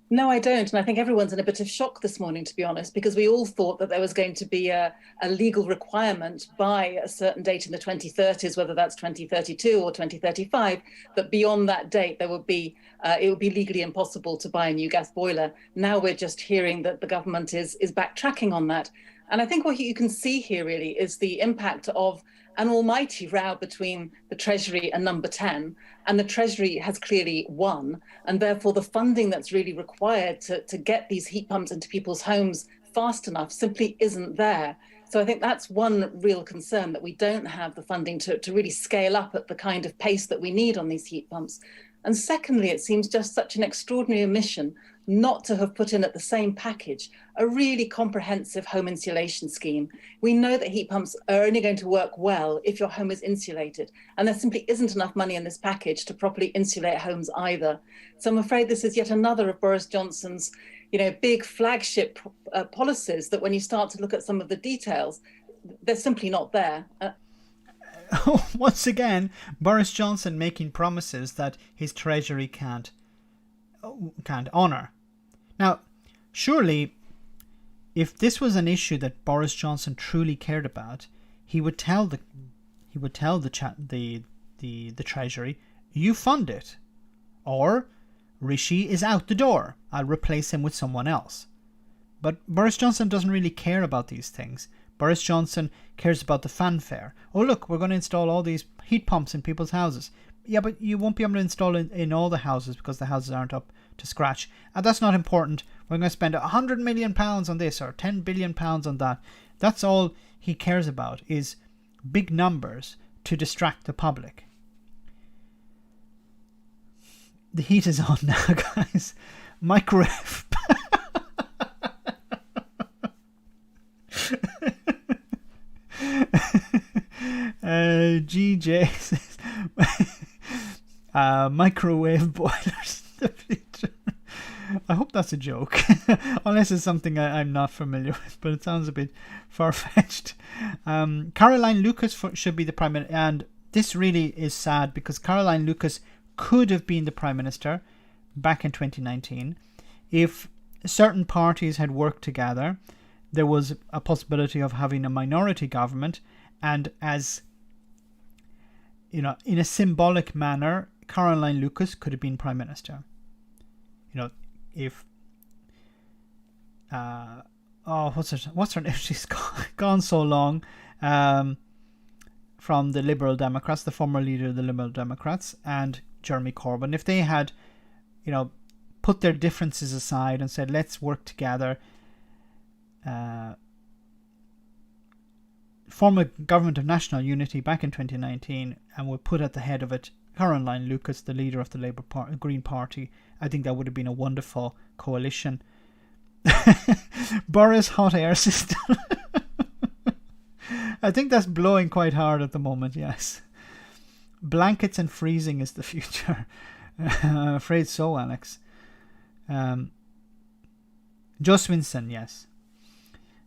No, I don't. And I think everyone's in a bit of shock this morning, to be honest, because we all thought that there was going to be a legal requirement by a certain date in the 2030s, whether that's 2032 or 2035, that beyond that date, there would be it would be legally impossible to buy a new gas boiler. Now we're just hearing that the government is backtracking on that. And I think what you can see here really is the impact of an almighty row between the Treasury and Number 10, and the Treasury has clearly won, and therefore the funding that's really required to get these heat pumps into people's homes fast enough simply isn't there. So I think that's one real concern, that we don't have the funding to really scale up at the kind of pace that we need on these heat pumps. And secondly, it seems just such an extraordinary omission not to have put in at the same package a really comprehensive home insulation scheme. We know that heat pumps are only going to work well if your home is insulated, and there simply isn't enough money in this package to properly insulate homes either. So I'm afraid this is yet another of Boris Johnson's, big flagship policies that when you start to look at some of the details, they're simply not there. Once again, Boris Johnson making promises that his Treasury can't honour. Now, surely, if this was an issue that Boris Johnson truly cared about, he would tell the Treasury, you fund it, or Rishi is out the door. I'll replace him with someone else. But Boris Johnson doesn't really care about these things. Boris Johnson cares about the fanfare. Oh look, we're going to install all these heat pumps in people's houses. Yeah, but you won't be able to install it in all the houses because the houses aren't up to scratch. And that's not important. We're going to spend £100 million on this or £10 billion on that. That's all he cares about, is big numbers to distract the public. The heat is on now, guys. Microwave. GJ says microwave boilers in the future. I hope that's a joke, unless it's something I'm not familiar with, but it sounds a bit far-fetched. Caroline Lucas should be the Prime Minister, and this really is sad because Caroline Lucas could have been the Prime Minister back in 2019 if certain parties had worked together. There was a possibility of having a minority government, and as in a symbolic manner, Caroline Lucas could have been Prime Minister. If what's her name? She's gone so long. From the Liberal Democrats, the former leader of the Liberal Democrats, and Jeremy Corbyn, if they had, put their differences aside and said, let's work together, form a government of national unity back in 2019, and we'll put at the head of it Caroline Lucas, the leader of the Green Party. I think that would have been a wonderful coalition. Boris hot air system. I think that's blowing quite hard at the moment, yes. Blankets and freezing is the future. I'm afraid so, Alex. Jo Swinson, yes.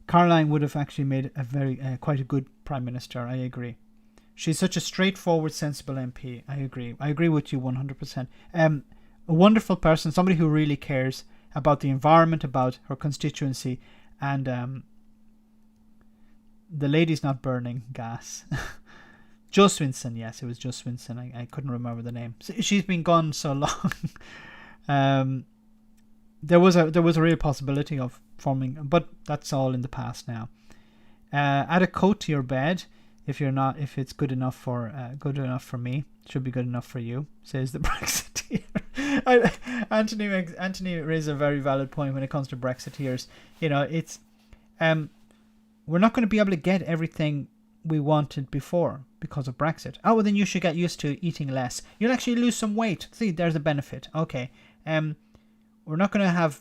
Caroline would have actually made a quite a good Prime Minister, I agree. She's such a straightforward, sensible MP. I agree. I agree with you 100%. A wonderful person, somebody who really cares about the environment, about her constituency, and the lady's not burning gas. Jo Swinson, yes, it was Jo Swinson. I couldn't remember the name. She's been gone so long. There was a real possibility of forming, but that's all in the past now. Add a coat to your bed if it's good enough for me. It should be good enough for you, says the Brexiteer. Anthony raises a very valid point when it comes to Brexiteers. It's we're not going to be able to get everything we wanted before because of Brexit. Oh, well, then you should get used to eating less. You'll actually lose some weight. See, there's a benefit. Okay. We're not going to have...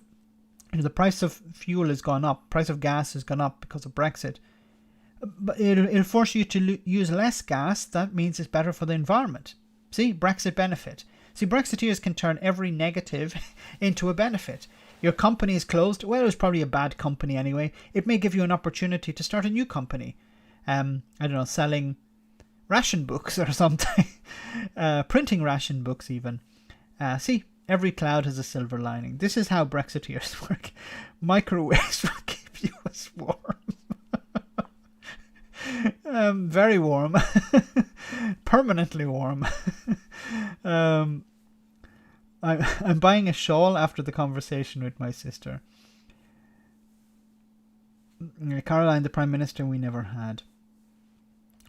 the price of fuel has gone up. Price of gas has gone up because of Brexit. But it'll force you to use less gas. That means it's better for the environment. See, Brexit benefit. See, Brexiteers can turn every negative into a benefit. Your company is closed. Well, it's probably a bad company anyway. It may give you an opportunity to start a new company. I don't know, selling ration books or something. Printing ration books even. See, every cloud has a silver lining. This is how Brexiteers work. Microwaves will keep you as warm. Very warm. Permanently warm. I'm buying a shawl after the conversation with my sister. Caroline, the Prime Minister we never had.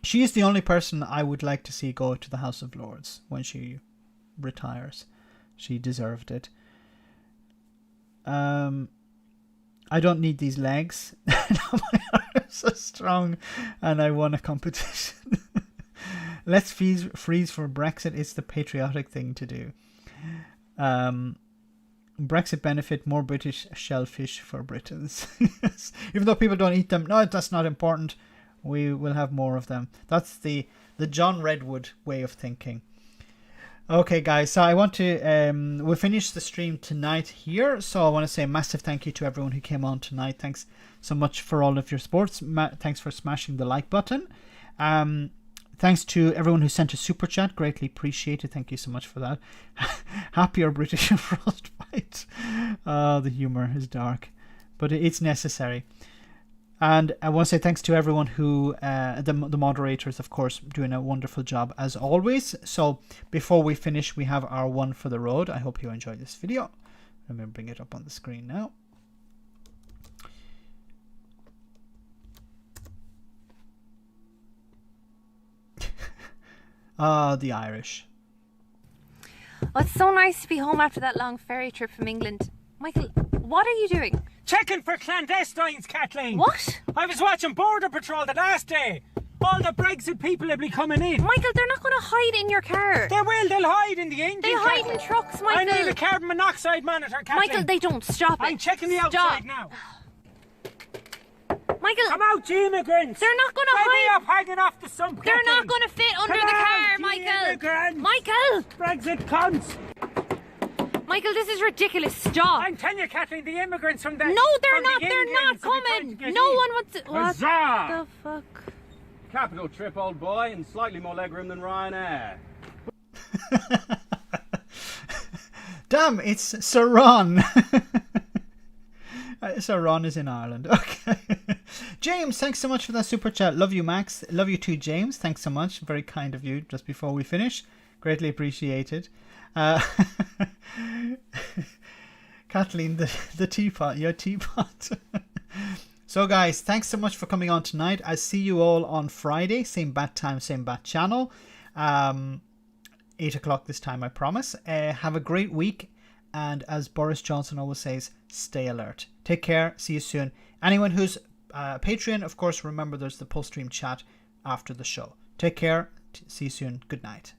She is the only person I would like to see go to the House of Lords when she retires. She deserved it. I don't need these legs. My arms are strong and I won a competition. Let's freeze for Brexit. It's the patriotic thing to do. Brexit benefit, more British shellfish for Britons. Yes. Even though people don't eat them. No, that's not important. We will have more of them. That's the John Redwood way of thinking. Okay, guys, so I want to we'll finish the stream tonight here. So I want to say a massive thank you to everyone who came on tonight. Thanks so much for all of your supports. Thanks for smashing the like button. Thanks to everyone who sent a super chat. Greatly appreciated. Thank you so much for that. Happier British frostbite. The humor is dark, but it's necessary. And I want to say thanks to everyone who, the moderators, of course, doing a wonderful job as always. So before we finish, we have our one for the road. I hope you enjoyed this video. Let me bring it up on the screen now. The Irish. Oh, it's so nice to be home after that long ferry trip from England. Michael, what are you doing? Checking for clandestines, Kathleen. What? I was watching Border Patrol the last day. All the Brexit people will be coming in. Michael, they're not going to hide in your car. They will. They'll hide in the engine. They hide in trucks, Michael. I need a carbon monoxide monitor, Kathleen. Michael, they don't. Stop it. I'm checking the outside now. Michael, come out, you immigrants. They're not going to hide. Let me up hanging off the sump, They're Kathleen. not going to fit under come the car, out, Michael. Immigrants. Michael. Brexit cunts. Michael, this is ridiculous. Stop. I'm telling you, Kathleen, the immigrants from the... No, they're not. They're not coming. No one wants to... What Huzzah! the fuck? Capital trip, old boy, and slightly more legroom than Ryanair. Damn, it's Sir Ron. Sir Ron is in Ireland. Okay. James, thanks so much for that super chat. Love you, Max. Love you too, James. Thanks so much. Very kind of you just before we finish. Greatly appreciated. Kathleen, the teapot, your teapot. So guys, thanks so much for coming on tonight. I'll see you all on Friday, same bat time, same bat channel, 8 o'clock this time, I promise. Have a great week, and as Boris Johnson always says, stay alert. Take care, see you soon. Anyone who's Patreon, of course, remember there's the post stream chat after the show. Take care, see you soon, good night.